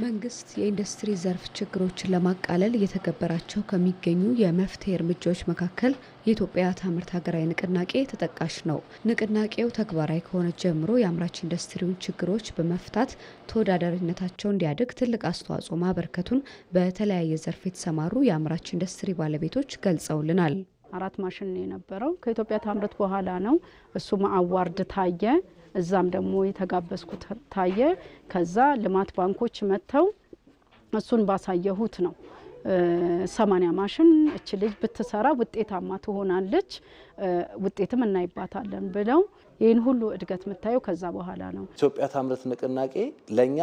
መንግስት የኢንዱስትሪ ዘርፍ ችግሮችን ለማቃለል እየተገበራቸው ከሚገኙ የመፍትሄ እርምጃዎች መካከል የኢትዮጵያ ታምርት ሀገራዊ ንቅናቄ ተጠቃሽ ነው። ንቅናቄው ተግባራዊ ከሆነ ጀምሮ የአምራች ኢንዱስትሪውን ችግሮች በመፍታት ተወዳዳሪነታቸው እንዲያድግ ትልቅ አስተዋጽኦ ማበርከቱን በተለያየ ዘርፍ የተሰማሩ የአምራች ኢንዱስትሪ ባለቤቶች ገልጸውልናል። 4 ማሽን የነበረው ከኢትዮጵያ ታምርት በኋላ ነው። እሱም አዋርድ ታየ። እዛም ደግሞ የተጋበዝኩት ታየ። ከዛ ልማት ባንኮች መጥተው እሱን ባሳየሁት ነው 80 ማሽን እች ልጅ ብትሰራ ውጤታማ ትሆናለች፣ ውጤትም እናይባታለን ብለው ይህን ሁሉ እድገት የምታየው ከዛ በኋላ ነው። ኢትዮጵያ ታምርት ንቅናቄ ለኛ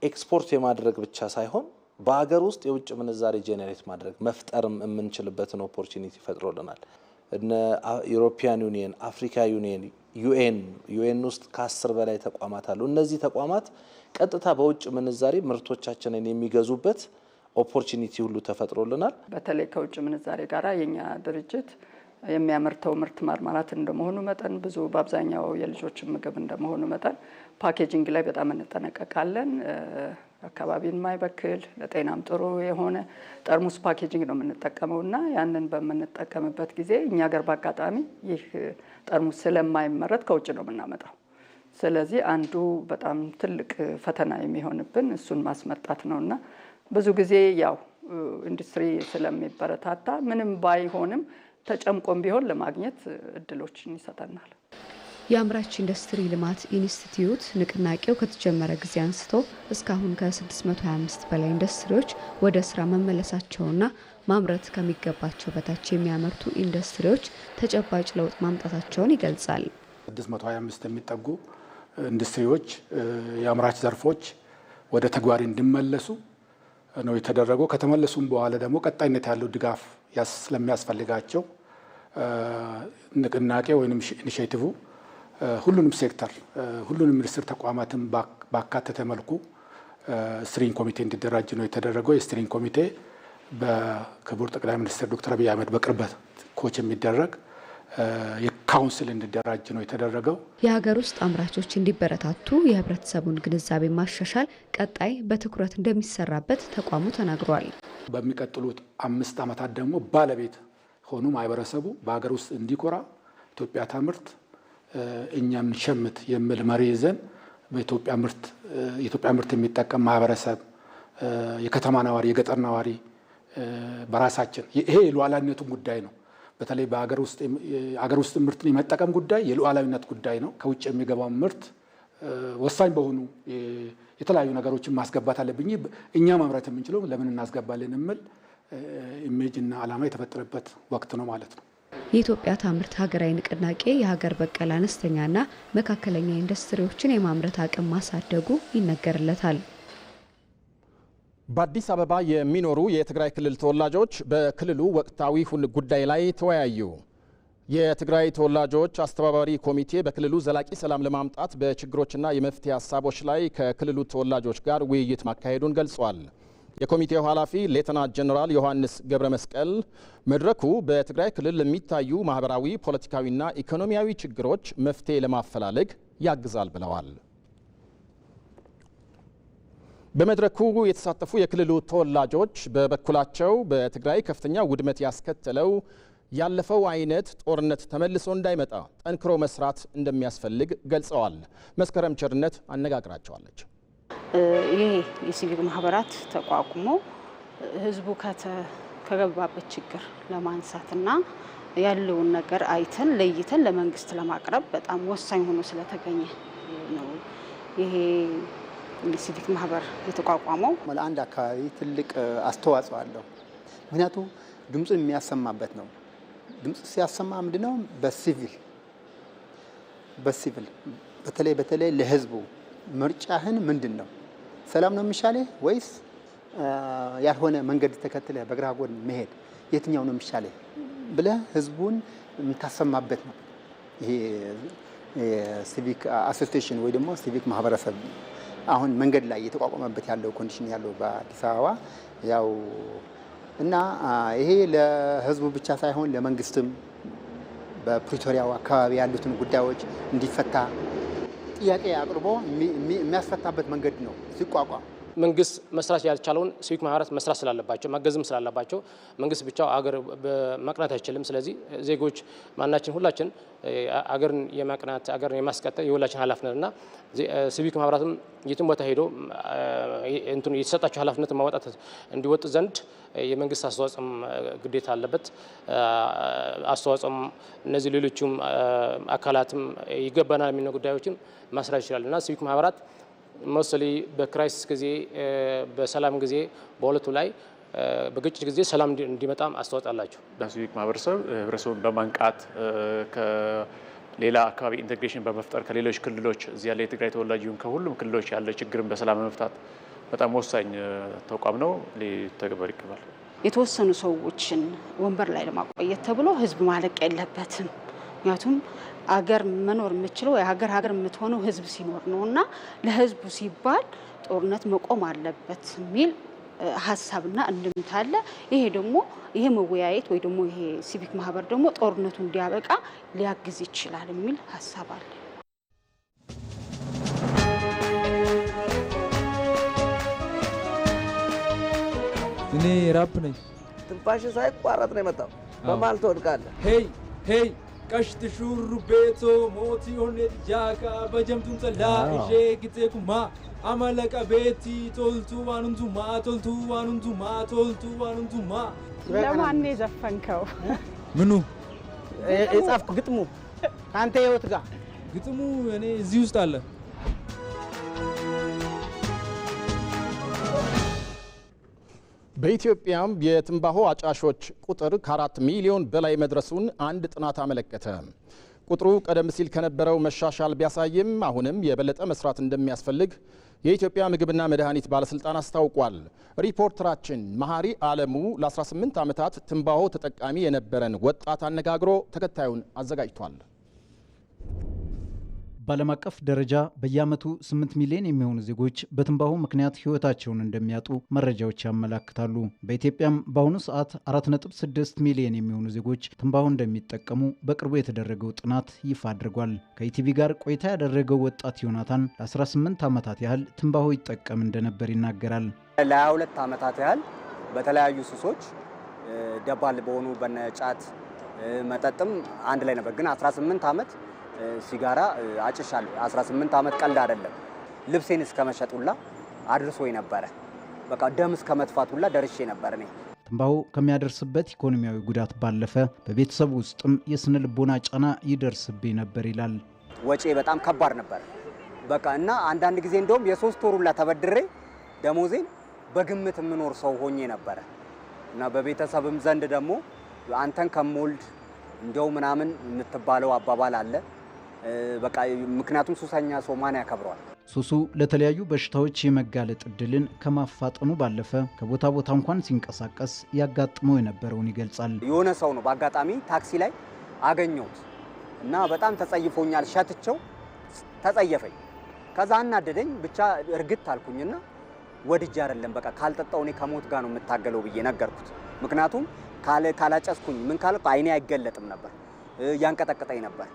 ኤክስፖርት የማድረግ ብቻ ሳይሆን በአገር ውስጥ የውጭ ምንዛሬ ጄኔሬት ማድረግ መፍጠርም የምንችልበትን ኦፖርቹኒቲ ፈጥሮልናል። እነ ዩሮፒያን ዩኒየን፣ አፍሪካ ዩኒየን፣ ዩኤን ውስጥ ከ10 በላይ ተቋማት አሉ። እነዚህ ተቋማት ቀጥታ በውጭ ምንዛሬ ምርቶቻችንን የሚገዙበት ኦፖርቹኒቲ ሁሉ ተፈጥሮልናል። በተለይ ከውጭ ምንዛሬ ጋራ የኛ ድርጅት የሚያመርተው ምርት ማርማራት እንደመሆኑ መጠን ብዙ በአብዛኛው የልጆች ምግብ እንደመሆኑ መጠን ፓኬጂንግ ላይ በጣም እንጠነቀቃለን። አካባቢን ማይበክል ለጤናም ጥሩ የሆነ ጠርሙስ ፓኬጂንግ ነው የምንጠቀመውና ያንን በምንጠቀምበት ጊዜ እኛ ሀገር በአጋጣሚ ይህ ጠርሙስ ስለማይመረት ከውጭ ነው የምናመጣው። ስለዚህ አንዱ በጣም ትልቅ ፈተና የሚሆንብን እሱን ማስመጣት ነውና ብዙ ጊዜ ያው ኢንዱስትሪ ስለሚበረታታ ምንም ባይሆንም ተጨምቆም ቢሆን ለማግኘት እድሎችን ይሰጠናል። የአምራች ኢንዱስትሪ ልማት ኢንስቲትዩት ንቅናቄው ከተጀመረ ጊዜ አንስቶ እስካሁን ከ625 በላይ ኢንዱስትሪዎች ወደ ስራ መመለሳቸውና ማምረት ከሚገባቸው በታች የሚያመርቱ ኢንዱስትሪዎች ተጨባጭ ለውጥ ማምጣታቸውን ይገልጻል። 625 የሚጠጉ ኢንዱስትሪዎች የአምራች ዘርፎች ወደ ተግባር እንዲመለሱ ነው የተደረገው። ከተመለሱም በኋላ ደግሞ ቀጣይነት ያለው ድጋፍ ስለሚያስፈልጋቸው ንቅናቄ ወይም ኢኒሼቲቭ ሁሉንም ሴክተር ሁሉንም ሚኒስቴር ተቋማትን ባካተተ መልኩ ስትሪንግ ኮሚቴ እንዲደራጅ ነው የተደረገው። የስትሪንግ ኮሚቴ በክቡር ጠቅላይ ሚኒስትር ዶክተር አብይ አህመድ በቅርበት ኮች የሚደረግ የካውንስል እንዲደራጅ ነው የተደረገው። የሀገር ውስጥ አምራቾች እንዲበረታቱ የህብረተሰቡን ግንዛቤ ማሻሻል ቀጣይ በትኩረት እንደሚሰራበት ተቋሙ ተናግሯል። በሚቀጥሉት 5 ዓመታት ደግሞ ባለቤት ሆኑ ማህበረሰቡ በሀገር ውስጥ እንዲኮራ ኢትዮጵያ ታምርት እኛም ሸምት የሚል መሪ ይዘን በኢትዮጵያ ምርት የሚጠቀም ማህበረሰብ የከተማ ነዋሪ፣ የገጠር ነዋሪ በራሳችን ይሄ የሉዓላዊነቱም ጉዳይ ነው። በተለይ በሀገር ውስጥ ምርትን የመጠቀም ጉዳይ የሉዓላዊነት ጉዳይ ነው። ከውጭ የሚገባው ምርት ወሳኝ በሆኑ የተለያዩ ነገሮችን ማስገባት አለብኝ። እኛ ማምረት የምንችለው ለምን እናስገባለን የሚል ኢሜጅና ዓላማ የተፈጠረበት ወቅት ነው ማለት ነው። የኢትዮጵያ ታምርት ሀገራዊ ንቅናቄ የሀገር በቀል አነስተኛና መካከለኛ ኢንዱስትሪዎችን የማምረት አቅም ማሳደጉ ይነገርለታል። በአዲስ አበባ የሚኖሩ የትግራይ ክልል ተወላጆች በክልሉ ወቅታዊ ጉዳይ ላይ ተወያዩ። የትግራይ ተወላጆች አስተባባሪ ኮሚቴ በክልሉ ዘላቂ ሰላም ለማምጣት በችግሮችና የመፍትሄ ሀሳቦች ላይ ከክልሉ ተወላጆች ጋር ውይይት ማካሄዱን ገልጿል። የኮሚቴው ኃላፊ ሌተናንት ጀነራል ዮሐንስ ገብረ መስቀል መድረኩ በትግራይ ክልል ለሚታዩ ማህበራዊ፣ ፖለቲካዊና ኢኮኖሚያዊ ችግሮች መፍትሄ ለማፈላለግ ያግዛል ብለዋል። በመድረኩ የተሳተፉ የክልሉ ተወላጆች በበኩላቸው በትግራይ ከፍተኛ ውድመት ያስከተለው ያለፈው አይነት ጦርነት ተመልሶ እንዳይመጣ ጠንክሮ መስራት እንደሚያስፈልግ ገልጸዋል። መስከረም ቸርነት አነጋግራቸዋለች። ይህ የሲቪክ ማህበራት ተቋቁሞ ህዝቡ ከገባበት ችግር ለማንሳትና ያለውን ነገር አይተን ለይተን ለመንግስት ለማቅረብ በጣም ወሳኝ ሆኖ ስለተገኘ ነው ይሄ ሲቪክ ማህበር የተቋቋመው። ለአንድ አካባቢ ትልቅ አስተዋጽኦ አለው። ምክንያቱም ድምፁን የሚያሰማበት ነው። ድምፅ ሲያሰማ ምንድነው? በሲቪል በተለይ ለህዝቡ ምርጫህን ምንድን ነው? ሰላም ነው የሚሻለህ ወይስ ያልሆነ መንገድ ተከትለህ በግራ ጎን መሄድ የትኛው ነው የሚሻለህ ብለህ ህዝቡን የምታሰማበት ነው። ይሄ ሲቪክ አሶሲዬሽን ወይ ደግሞ ሲቪክ ማህበረሰብ አሁን መንገድ ላይ የተቋቋመበት ያለው ኮንዲሽን ያለው በአዲስ አበባ ያው እና ይሄ ለህዝቡ ብቻ ሳይሆን ለመንግስትም በፕሪቶሪያው አካባቢ ያሉትን ጉዳዮች እንዲፈታ ጥያቄ አቅርቦ የሚያስፈታበት መንገድ ነው ሲቋቋም። መንግስት መስራት ያልቻለውን ሲቪክ ማህበራት መስራት ስላለባቸው ማገዝም ስላለባቸው መንግስት ብቻው አገር መቅናት አይችልም። ስለዚህ ዜጎች ማናችን ሁላችን አገርን የማቅናት አገርን የማስቀጠል የሁላችን ኃላፊነትና ሲቪክ ማህበራትም የትም ቦታ ሄዶ እንትን የተሰጣቸው ኃላፊነት ማውጣት እንዲወጥ ዘንድ የመንግስት አስተዋጽኦም ግዴታ አለበት። አስተዋጽኦም እነዚህ ሌሎችም አካላትም ይገባናል የሚሉ ጉዳዮችን ማስራት ይችላል እና ሲቪክ ማህበራት ሞስሊ በክራይሲስ ጊዜ በሰላም ጊዜ በሁለቱ ላይ በግጭት ጊዜ ሰላም እንዲመጣም አስተዋጽኦ አላቸው። ሲቪክ ማህበረሰብ ህብረተሰቡን በማንቃት ከሌላ አካባቢ ኢንቴግሬሽን በመፍጠር ከሌሎች ክልሎች እዚህ ያለ የትግራይ ተወላጅ ይሁን ከሁሉም ክልሎች ያለ ችግርን በሰላም መፍታት በጣም ወሳኝ ተቋም ነው። ሊተገበር ይገባል። የተወሰኑ ሰዎችን ወንበር ላይ ለማቆየት ተብሎ ህዝብ ማለቅ የለበትም። ምክንያቱም አገር መኖር የምችለው የሀገር የምትሆነው ህዝብ ሲኖር ነውና ለህዝቡ ሲባል ጦርነት መቆም አለበት የሚል ሀሳብና እንድምታ አለ። ይሄ ደግሞ ይሄ መወያየት ወይ ደግሞ ይሄ ሲቪክ ማህበር ደግሞ ጦርነቱ እንዲያበቃ ሊያግዝ ይችላል የሚል ሀሳብ አለ። እኔ ራፕ ነኝ። ትንፋሽ ሳይቋረጥ ነው የመጣው። በማል ትወድቃለህ። ሄይ ሄይ ቀሽት ሹሩ ቤቶ ሞቲ ሆነ ጃካ በጀምቱን ተላ እጄ ግቴ ኩማ አመለቀ ቤቲ ቶልቱ ዋኑንቱማ ለማን የዘፈንከው? ምኑ የጻፍኩ ግጥሙ ካንተ ህይወት ጋር ግጥሙ እኔ እዚህ ውስጥ አለ። በኢትዮጵያም የትንባሆ አጫሾች ቁጥር ከ4 ሚሊዮን በላይ መድረሱን አንድ ጥናት አመለከተ። ቁጥሩ ቀደም ሲል ከነበረው መሻሻል ቢያሳይም አሁንም የበለጠ መስራት እንደሚያስፈልግ የኢትዮጵያ ምግብና መድኃኒት ባለስልጣን አስታውቋል። ሪፖርተራችን መሐሪ አለሙ ለ18 ዓመታት ትንባሆ ተጠቃሚ የነበረን ወጣት አነጋግሮ ተከታዩን አዘጋጅቷል። በዓለም አቀፍ ደረጃ በየዓመቱ 8 ሚሊዮን የሚሆኑ ዜጎች በትንባሆ ምክንያት ሕይወታቸውን እንደሚያጡ መረጃዎች ያመላክታሉ። በኢትዮጵያም በአሁኑ ሰዓት 4.6 ሚሊዮን የሚሆኑ ዜጎች ትንባሆ እንደሚጠቀሙ በቅርቡ የተደረገው ጥናት ይፋ አድርጓል። ከኢቲቪ ጋር ቆይታ ያደረገው ወጣት ዮናታን ለ18 ዓመታት ያህል ትንባሆ ይጠቀም እንደነበር ይናገራል። ለ22 ዓመታት ያህል በተለያዩ ሱሶች ደባል በሆኑ በነጫት መጠጥም አንድ ላይ ነበር። ግን 18 ዓመት ሲጋራ አጭሻለሁ። 18 ዓመት ቀልድ አይደለም። ልብሴን እስከ መሸጡላ አድርሶ ነበረ። በቃ ደም እስከ መጥፋቱላ ደርሼ ነበር። እኔ ትንባሆ ከሚያደርስበት ኢኮኖሚያዊ ጉዳት ባለፈ በቤተሰብ ውስጥም የስነ ልቦና ጫና ይደርስብኝ ነበር ይላል። ወጪ በጣም ከባድ ነበር። በቃ እና አንዳንድ ጊዜ እንደውም የ3 ወሩላ ተበድሬ ደሞዜን በግምት የምኖር ሰው ሆኜ ነበረ እና በቤተሰብም ዘንድ ደግሞ አንተን ከሞልድ እንደው ምናምን የምትባለው አባባል አለ። በቃ ምክንያቱም ሱሰኛ ሰው ማን ያከብረዋል? ሱሱ ለተለያዩ በሽታዎች የመጋለጥ እድልን ከማፋጠኑ ባለፈ ከቦታ ቦታ እንኳን ሲንቀሳቀስ ያጋጥመው የነበረውን ይገልጻል። የሆነ ሰው ነው በአጋጣሚ ታክሲ ላይ አገኘሁት እና በጣም ተጸይፎኛል። ሸትቸው ተጸየፈኝ። ከዛ አናደደኝ። ብቻ እርግጥ አልኩኝና ወድጄ አይደለም በቃ ካልጠጣው እኔ ከሞት ጋር ነው የምታገለው ብዬ ነገርኩት። ምክንያቱም ካላጨስኩኝ ምን ካልኩ አይኔ አይገለጥም ነበር፣ ያንቀጠቀጠኝ ነበር።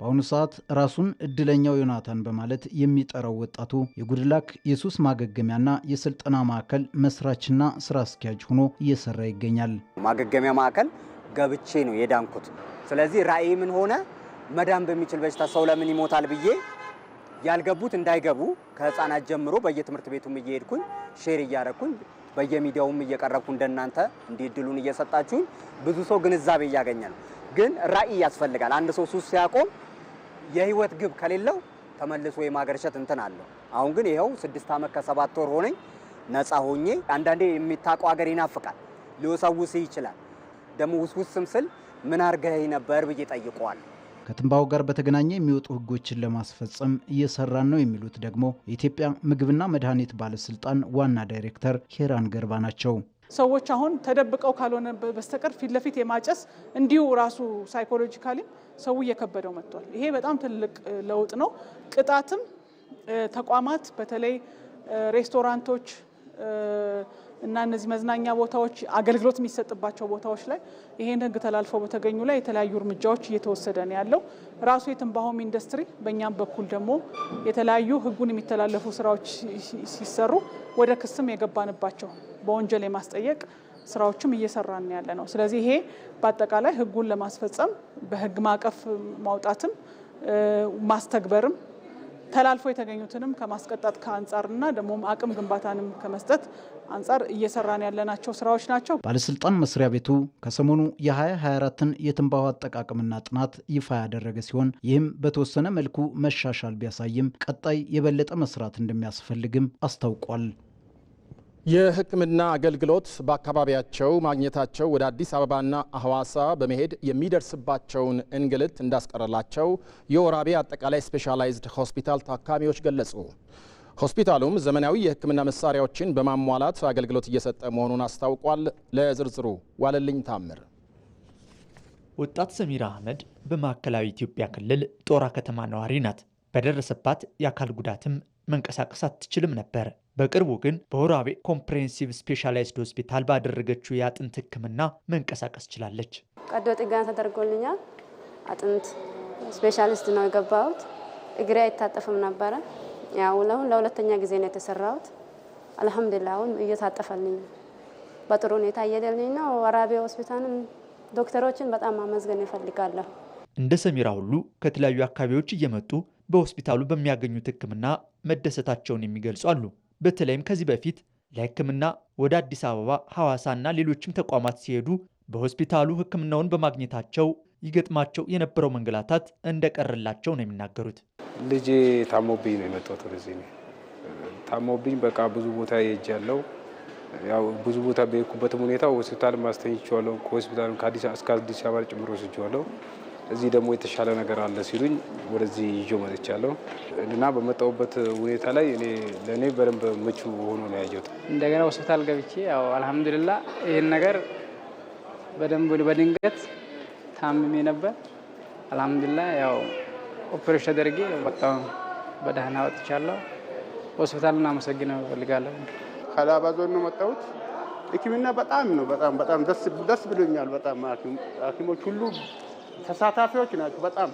በአሁኑ ሰዓት ራሱን እድለኛው ዮናታን በማለት የሚጠራው ወጣቱ የጉድላክ የሱስ ማገገሚያና የስልጠና ማዕከል መስራችና ስራ አስኪያጅ ሆኖ እየሰራ ይገኛል። ማገገሚያ ማዕከል ገብቼ ነው የዳንኩት። ስለዚህ ራእይ ምን ሆነ መዳን በሚችል በሽታ ሰው ለምን ይሞታል ብዬ ያልገቡት እንዳይገቡ ከህፃናት ጀምሮ በየትምህርት ቤቱም እየሄድኩኝ ሼር እያረኩኝ በየሚዲያውም እየቀረብኩ እንደናንተ እንዲድሉን እየሰጣችሁኝ ብዙ ሰው ግንዛቤ እያገኘ ነው። ግን ራእይ ያስፈልጋል። አንድ ሰው ሱስ ሲያቆም የህይወት ግብ ከሌለው ተመልሶ የማገርሸት እንትን አለው። አሁን ግን ይሄው 6 ዓመት ከ7 ወር ሆነኝ ነፃ ሆኜ። አንዳንዴ የሚታቀው ሀገር ይናፍቃል፣ ሊወሳውስ ይችላል። ደግሞ ውስውስም ስል ምን አርገህ ነበር ብዬ ጠይቀዋል። ከትንባሆ ጋር በተገናኘ የሚወጡ ህጎችን ለማስፈጸም እየሰራን ነው የሚሉት ደግሞ የኢትዮጵያ ምግብና መድኃኒት ባለስልጣን ዋና ዳይሬክተር ሄራን ገርባ ናቸው። ሰዎች አሁን ተደብቀው ካልሆነ በስተቀር ፊት ለፊት የማጨስ እንዲሁ ራሱ ሳይኮሎጂካሊ ሰው እየከበደው መጥቷል። ይሄ በጣም ትልቅ ለውጥ ነው። ቅጣትም ተቋማት በተለይ ሬስቶራንቶች እና እነዚህ መዝናኛ ቦታዎች አገልግሎት የሚሰጥባቸው ቦታዎች ላይ ይሄን ህግ ተላልፈው በተገኙ ላይ የተለያዩ እርምጃዎች እየተወሰደ ነው ያለው። ራሱ የትንባሆም ኢንዱስትሪ በእኛም በኩል ደግሞ የተለያዩ ህጉን የሚተላለፉ ስራዎች ሲሰሩ ወደ ክስም የገባንባቸው በወንጀል የማስጠየቅ ስራዎችም እየሰራን ያለ ነው። ስለዚህ ይሄ በአጠቃላይ ህጉን ለማስፈጸም በህግ ማዕቀፍ ማውጣትም ማስተግበርም ተላልፎ የተገኙትንም ከማስቀጣት ከአንጻርና ደግሞ አቅም ግንባታንም ከመስጠት አንጻር እየሰራን ያለናቸው ስራዎች ናቸው። ባለስልጣን መስሪያ ቤቱ ከሰሞኑ የ2024ን የትንባሆ አጠቃቀምና ጥናት ይፋ ያደረገ ሲሆን ይህም በተወሰነ መልኩ መሻሻል ቢያሳይም ቀጣይ የበለጠ መስራት እንደሚያስፈልግም አስታውቋል። የሕክምና አገልግሎት በአካባቢያቸው ማግኘታቸው ወደ አዲስ አበባና ሐዋሳ በመሄድ የሚደርስባቸውን እንግልት እንዳስቀረላቸው የወራቤ አጠቃላይ ስፔሻላይዝድ ሆስፒታል ታካሚዎች ገለጹ። ሆስፒታሉም ዘመናዊ የሕክምና መሳሪያዎችን በማሟላት አገልግሎት እየሰጠ መሆኑን አስታውቋል። ለዝርዝሩ ዋለልኝ ታምር። ወጣት ሰሚራ አህመድ በማዕከላዊ ኢትዮጵያ ክልል ጦራ ከተማ ነዋሪ ናት። በደረሰባት የአካል ጉዳትም መንቀሳቀስ አትችልም ነበር። በቅርቡ ግን በወራቤ ኮምፕሬሄንሲቭ ስፔሻላይዝድ ሆስፒታል ባደረገችው የአጥንት ህክምና መንቀሳቀስ ችላለች። ቀዶ ጥገና ተደርጎልኛል። አጥንት ስፔሻሊስት ነው የገባሁት። እግሬ አይታጠፍም ነበረ። ያው ለሁለተኛ ጊዜ ነው የተሰራሁት። አልሐምዱሊላህ አሁን እየታጠፈልኝ በጥሩ ሁኔታ እየደልኝ ነው። ወራቤ ሆስፒታልም ዶክተሮችን በጣም ማመስገን እፈልጋለሁ። እንደ ሰሚራ ሁሉ ከተለያዩ አካባቢዎች እየመጡ በሆስፒታሉ በሚያገኙት ህክምና መደሰታቸውን የሚገልጹ አሉ። በተለይም ከዚህ በፊት ለህክምና ወደ አዲስ አበባ፣ ሐዋሳና ሌሎችም ተቋማት ሲሄዱ በሆስፒታሉ ህክምናውን በማግኘታቸው ይገጥማቸው የነበረው መንገላታት እንደቀረላቸው ነው የሚናገሩት። ልጄ ታሞብኝ ነው የመጣሁት ወደዚህ ነው። ታሞብኝ በቃ ብዙ ቦታ ሄጃለሁ። ያው ብዙ ቦታ በሄድኩበትም ሁኔታ ሆስፒታል ማስተኝቼዋለሁ። ከሆስፒታል እስከ አዲስ አበባ ጭምር ወስጄዋለሁ። እዚህ ደግሞ የተሻለ ነገር አለ ሲሉኝ ወደዚህ ይዤ መጥቻለሁ እና በመጣሁበት ሁኔታ ላይ ለእኔ በደንብ ምቹ ሆኖ ነው ያየሁት። እንደገና ሆስፒታል ገብቼ ያው አልሐምዱሊላህ ይህን ነገር በደንብ በድንገት ታምሜ ነበር። አልሐምዱሊላህ ያው ኦፕሬሽን ተደርጌ በጣም በደህና ወጥቻለሁ። ሆስፒታልን አመሰግናለሁ እፈልጋለሁ። ከላባ ዞን ነው መጣሁት። ሕክምና በጣም ነው በጣም ደስ ብሎኛል። በጣም ሐኪሞች ሁሉ ተሳታፊዎች ናቸው። በጣም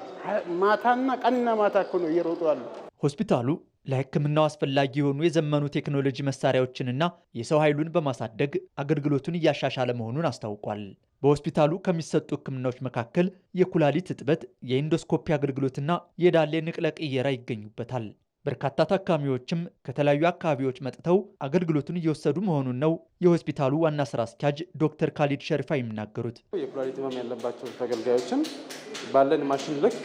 ማታና ቀንና ማታ እኮ ነው እየሮጡ ያሉ። ሆስፒታሉ ለሕክምናው አስፈላጊ የሆኑ የዘመኑ ቴክኖሎጂ መሳሪያዎችንና የሰው ኃይሉን በማሳደግ አገልግሎቱን እያሻሻለ መሆኑን አስታውቋል። በሆስፒታሉ ከሚሰጡ ሕክምናዎች መካከል የኩላሊት እጥበት፣ የኢንዶስኮፒ አገልግሎትና የዳሌ ንቅለ ቅየራ ይገኙበታል። በርካታ ታካሚዎችም ከተለያዩ አካባቢዎች መጥተው አገልግሎቱን እየወሰዱ መሆኑን ነው የሆስፒታሉ ዋና ስራ አስኪያጅ ዶክተር ካሊድ ሸሪፋ የሚናገሩት። የኩላሊት ህመም ያለባቸው ተገልጋዮችን ባለን ማሽን ልክ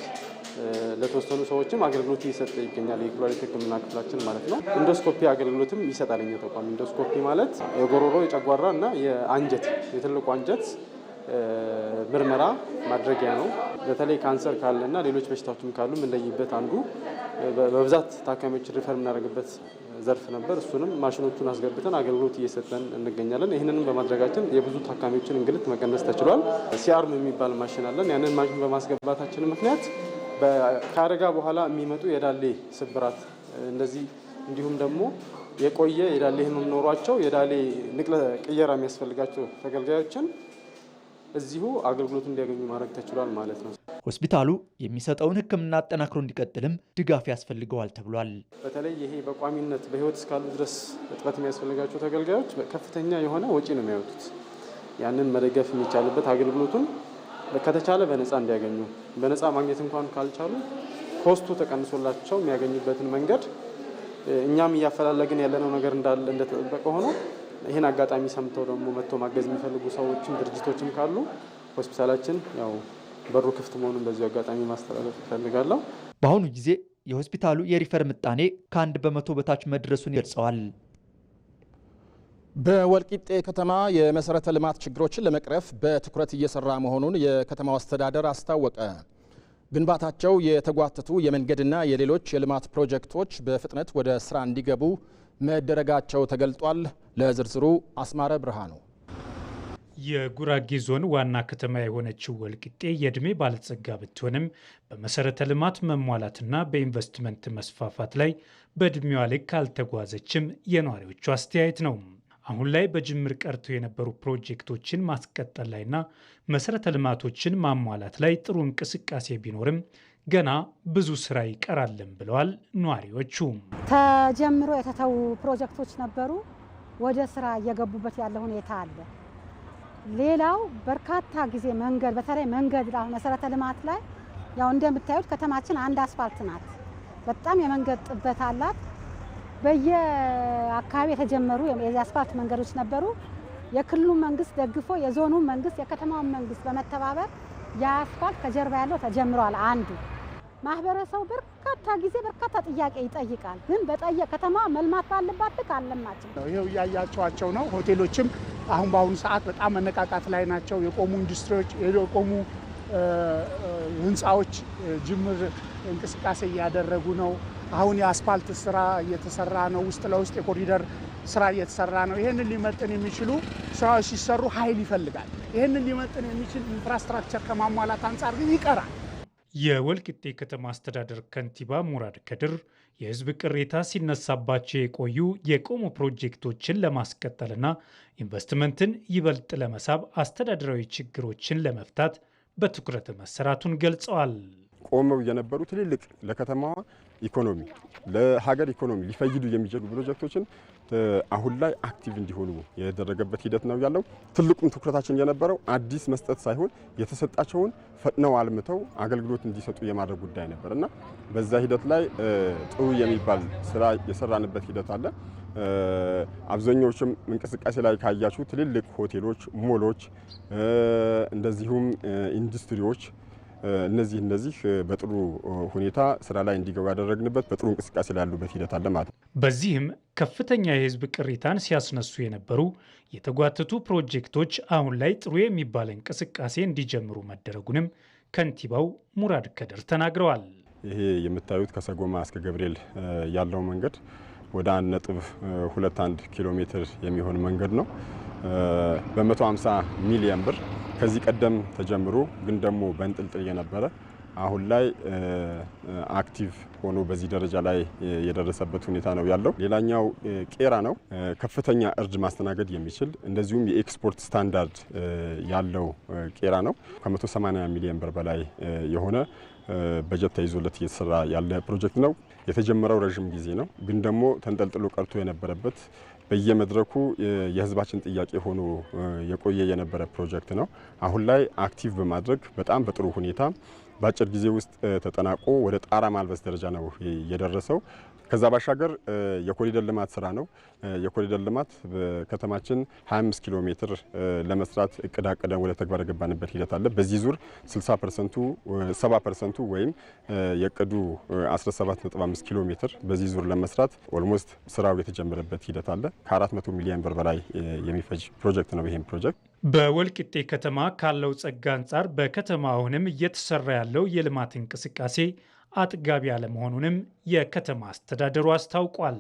ለተወሰኑ ሰዎችም አገልግሎት እየሰጠ ይገኛል። የኩላሊት ህክምና ክፍላችን ማለት ነው። ኢንዶስኮፒ አገልግሎትም ይሰጣል የኛ ተቋም። ኢንዶስኮፒ ማለት የጎሮሮ የጨጓራ እና የአንጀት የትልቁ አንጀት ምርመራ ማድረጊያ ነው። በተለይ ካንሰር ካለና ሌሎች በሽታዎችም ካሉ የምንለይበት አንዱ በብዛት ታካሚዎችን ሪፈር የምናደርግበት ዘርፍ ነበር። እሱንም ማሽኖቹን አስገብተን አገልግሎት እየሰጠን እንገኛለን። ይህንንም በማድረጋችን የብዙ ታካሚዎችን እንግልት መቀነስ ተችሏል። ሲአርም የሚባል ማሽን አለን። ያንን ማሽን በማስገባታችን ምክንያት ከአደጋ በኋላ የሚመጡ የዳሌ ስብራት እንደዚህ እንዲሁም ደግሞ የቆየ የዳሌ ህመም ኖሯቸው የዳሌ ንቅለ ቅየራ የሚያስፈልጋቸው ተገልጋዮችን እዚሁ አገልግሎት እንዲያገኙ ማድረግ ተችሏል ማለት ነው። ሆስፒታሉ የሚሰጠውን ሕክምና አጠናክሮ እንዲቀጥልም ድጋፍ ያስፈልገዋል ተብሏል። በተለይ ይሄ በቋሚነት በህይወት እስካሉ ድረስ እጥበት የሚያስፈልጋቸው ተገልጋዮች ከፍተኛ የሆነ ወጪ ነው የሚያወጡት። ያንን መደገፍ የሚቻልበት አገልግሎቱን ከተቻለ በነፃ እንዲያገኙ፣ በነፃ ማግኘት እንኳን ካልቻሉ ኮስቱ ተቀንሶላቸው የሚያገኙበትን መንገድ እኛም እያፈላለግን ያለነው ነገር እንዳለ እንደተጠበቀ ሆኖ ይህን አጋጣሚ ሰምተው ደግሞ መጥቶ ማገዝ የሚፈልጉ ሰዎችም ድርጅቶችም ካሉ ሆስፒታላችን ያው በሩ ክፍት መሆኑን በዚሁ አጋጣሚ ማስተላለፍ እፈልጋለሁ። በአሁኑ ጊዜ የሆስፒታሉ የሪፈር ምጣኔ ከ1 በመቶ በታች መድረሱን ገልጸዋል። በወልቂጤ ከተማ የመሰረተ ልማት ችግሮችን ለመቅረፍ በትኩረት እየሰራ መሆኑን የከተማው አስተዳደር አስታወቀ። ግንባታቸው የተጓተቱ የመንገድና የሌሎች የልማት ፕሮጀክቶች በፍጥነት ወደ ስራ እንዲገቡ መደረጋቸው ተገልጧል። ለዝርዝሩ አስማረ ብርሃኑ። የጉራጌ ዞን ዋና ከተማ የሆነችው ወልቂጤ የዕድሜ ባለጸጋ ብትሆንም በመሰረተ ልማት መሟላትና በኢንቨስትመንት መስፋፋት ላይ በዕድሜዋ ልክ አልተጓዘችም የነዋሪዎቹ አስተያየት ነው። አሁን ላይ በጅምር ቀርቶ የነበሩ ፕሮጀክቶችን ማስቀጠል ላይና መሰረተ ልማቶችን ማሟላት ላይ ጥሩ እንቅስቃሴ ቢኖርም ገና ብዙ ስራ ይቀራልን ብለዋል ነዋሪዎቹ። ተጀምሮ የተተዉ ፕሮጀክቶች ነበሩ፣ ወደ ስራ እየገቡበት ያለ ሁኔታ አለ። ሌላው በርካታ ጊዜ መንገድ በተለይ መንገድ መሰረተ ልማት ላይ ያው እንደምታዩት ከተማችን አንድ አስፋልት ናት። በጣም የመንገድ ጥበት አላት። በየአካባቢ የተጀመሩ የአስፋልት መንገዶች ነበሩ። የክልሉ መንግስት ደግፎ የዞኑ መንግስት የከተማው መንግስት በመተባበር የአስፋልት ከጀርባ ያለው ተጀምሯል። አንዱ ማህበረሰቡ በርካታ ጊዜ በርካታ ጥያቄ ይጠይቃል። ግን ከተማ መልማት ባለባት ልክ አልለማችም። ይሄው እያያቸዋቸው ነው። ሆቴሎችም አሁን በአሁኑ ሰዓት በጣም መነቃቃት ላይ ናቸው። የቆሙ ኢንዱስትሪዎች፣ የቆሙ ህንፃዎች ጅምር እንቅስቃሴ እያደረጉ ነው። አሁን የአስፋልት ስራ እየተሰራ ነው። ውስጥ ለውስጥ የኮሪደር ስራ እየተሰራ ነው። ይህንን ሊመጥን የሚችሉ ስራዎች ሲሰሩ ኃይል ይፈልጋል። ይህንን ሊመጥን የሚችል ኢንፍራስትራክቸር ከማሟላት አንጻር ግን ይቀራል። የወልቂጤ ከተማ አስተዳደር ከንቲባ ሙራድ ከድር የህዝብ ቅሬታ ሲነሳባቸው የቆዩ የቆሙ ፕሮጀክቶችን ለማስቀጠልና ኢንቨስትመንትን ይበልጥ ለመሳብ አስተዳደራዊ ችግሮችን ለመፍታት በትኩረት መሰራቱን ገልጸዋል። ቆመው የነበሩ ትልልቅ ለከተማዋ ኢኮኖሚ ለሀገር ኢኮኖሚ ሊፈይዱ የሚችሉ ፕሮጀክቶችን አሁን ላይ አክቲቭ እንዲሆኑ የደረገበት ሂደት ነው ያለው። ትልቁም ትኩረታችን የነበረው አዲስ መስጠት ሳይሆን የተሰጣቸውን ፈጥነው አልምተው አገልግሎት እንዲሰጡ የማድረግ ጉዳይ ነበር እና በዛ ሂደት ላይ ጥሩ የሚባል ስራ የሰራንበት ሂደት አለ። አብዛኞቹም እንቅስቃሴ ላይ ካያችሁ ትልልቅ ሆቴሎች፣ ሞሎች እንደዚሁም ኢንዱስትሪዎች እነዚህ በጥሩ ሁኔታ ስራ ላይ እንዲገቡ ያደረግንበት በጥሩ እንቅስቃሴ ላይ ያሉበት ሂደት አለ ማለት ነው። በዚህም ከፍተኛ የህዝብ ቅሬታን ሲያስነሱ የነበሩ የተጓተቱ ፕሮጀክቶች አሁን ላይ ጥሩ የሚባል እንቅስቃሴ እንዲጀምሩ መደረጉንም ከንቲባው ሙራድ ከድር ተናግረዋል። ይሄ የምታዩት ከሰጎማ እስከ ገብርኤል ያለው መንገድ ወደ 1.21 ኪሎ ሜትር የሚሆን መንገድ ነው። በ150 ሚሊዮን ብር ከዚህ ቀደም ተጀምሮ ግን ደግሞ በእንጥልጥል የነበረ አሁን ላይ አክቲቭ ሆኖ በዚህ ደረጃ ላይ የደረሰበት ሁኔታ ነው ያለው። ሌላኛው ቄራ ነው። ከፍተኛ እርድ ማስተናገድ የሚችል እንደዚሁም የኤክስፖርት ስታንዳርድ ያለው ቄራ ነው። ከ180 ሚሊዮን ብር በላይ የሆነ በጀት ተይዞለት እየተሰራ ያለ ፕሮጀክት ነው። የተጀመረው ረዥም ጊዜ ነው፣ ግን ደግሞ ተንጠልጥሎ ቀርቶ የነበረበት በየመድረኩ የህዝባችን ጥያቄ ሆኖ የቆየ የነበረ ፕሮጀክት ነው። አሁን ላይ አክቲቭ በማድረግ በጣም በጥሩ ሁኔታ በአጭር ጊዜ ውስጥ ተጠናቆ ወደ ጣራ ማልበስ ደረጃ ነው የደረሰው። ከዛ ባሻገር የኮሪደር ልማት ስራ ነው። የኮሪደር ልማት በከተማችን 25 ኪሎ ሜትር ለመስራት እቅድ አቅደን ወደ ተግባር የገባንበት ሂደት አለ። በዚህ ዙር 70% ወይም የእቅዱ 17.5 ኪሎ ሜትር በዚህ ዙር ለመስራት ኦልሞስት ስራው የተጀመረበት ሂደት አለ። ከ400 ሚሊዮን ብር በላይ የሚፈጅ ፕሮጀክት ነው ይሄም ፕሮጀክት። በወልቂጤ ከተማ ካለው ጸጋ አንጻር በከተማ አሁንም እየተሰራ ያለው የልማት እንቅስቃሴ አጥጋቢ አለመሆኑንም የከተማ አስተዳደሩ አስታውቋል።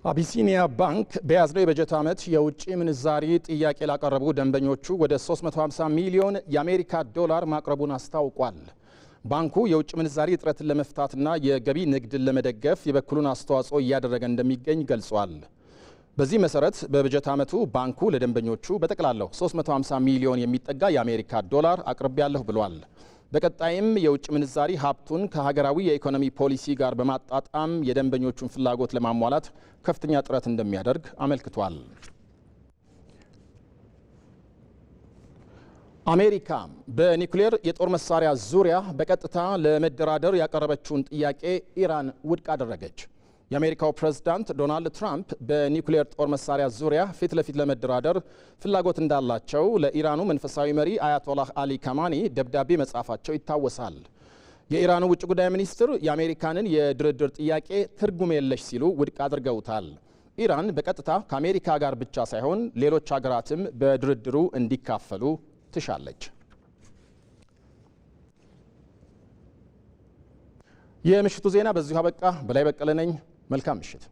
አቢሲኒያ ባንክ በያዝነው የበጀት ዓመት የውጭ ምንዛሪ ጥያቄ ላቀረቡ ደንበኞቹ ወደ 350 ሚሊዮን የአሜሪካ ዶላር ማቅረቡን አስታውቋል። ባንኩ የውጭ ምንዛሪ እጥረትን ለመፍታትና የገቢ ንግድን ለመደገፍ የበኩሉን አስተዋጽኦ እያደረገ እንደሚገኝ ገልጿል። በዚህ መሰረት በበጀት ዓመቱ ባንኩ ለደንበኞቹ በጠቅላላው 350 ሚሊዮን የሚጠጋ የአሜሪካ ዶላር አቅርቤያለሁ ብሏል። በቀጣይም የውጭ ምንዛሪ ሀብቱን ከሀገራዊ የኢኮኖሚ ፖሊሲ ጋር በማጣጣም የደንበኞቹን ፍላጎት ለማሟላት ከፍተኛ ጥረት እንደሚያደርግ አመልክቷል። አሜሪካ በኒውክሌር የጦር መሳሪያ ዙሪያ በቀጥታ ለመደራደር ያቀረበችውን ጥያቄ ኢራን ውድቅ አደረገች። የአሜሪካው ፕሬዝዳንት ዶናልድ ትራምፕ በኒውክሌር ጦር መሳሪያ ዙሪያ ፊት ለፊት ለመደራደር ፍላጎት እንዳላቸው ለኢራኑ መንፈሳዊ መሪ አያቶላህ አሊ ካማኒ ደብዳቤ መጻፋቸው ይታወሳል። የኢራኑ ውጭ ጉዳይ ሚኒስትር የአሜሪካንን የድርድር ጥያቄ ትርጉም የለሽ ሲሉ ውድቅ አድርገውታል። ኢራን በቀጥታ ከአሜሪካ ጋር ብቻ ሳይሆን ሌሎች ሀገራትም በድርድሩ እንዲካፈሉ ትሻለች። የምሽቱ ዜና በዚሁ አበቃ። በላይ በቀለ ነኝ። መልካም ምሽት።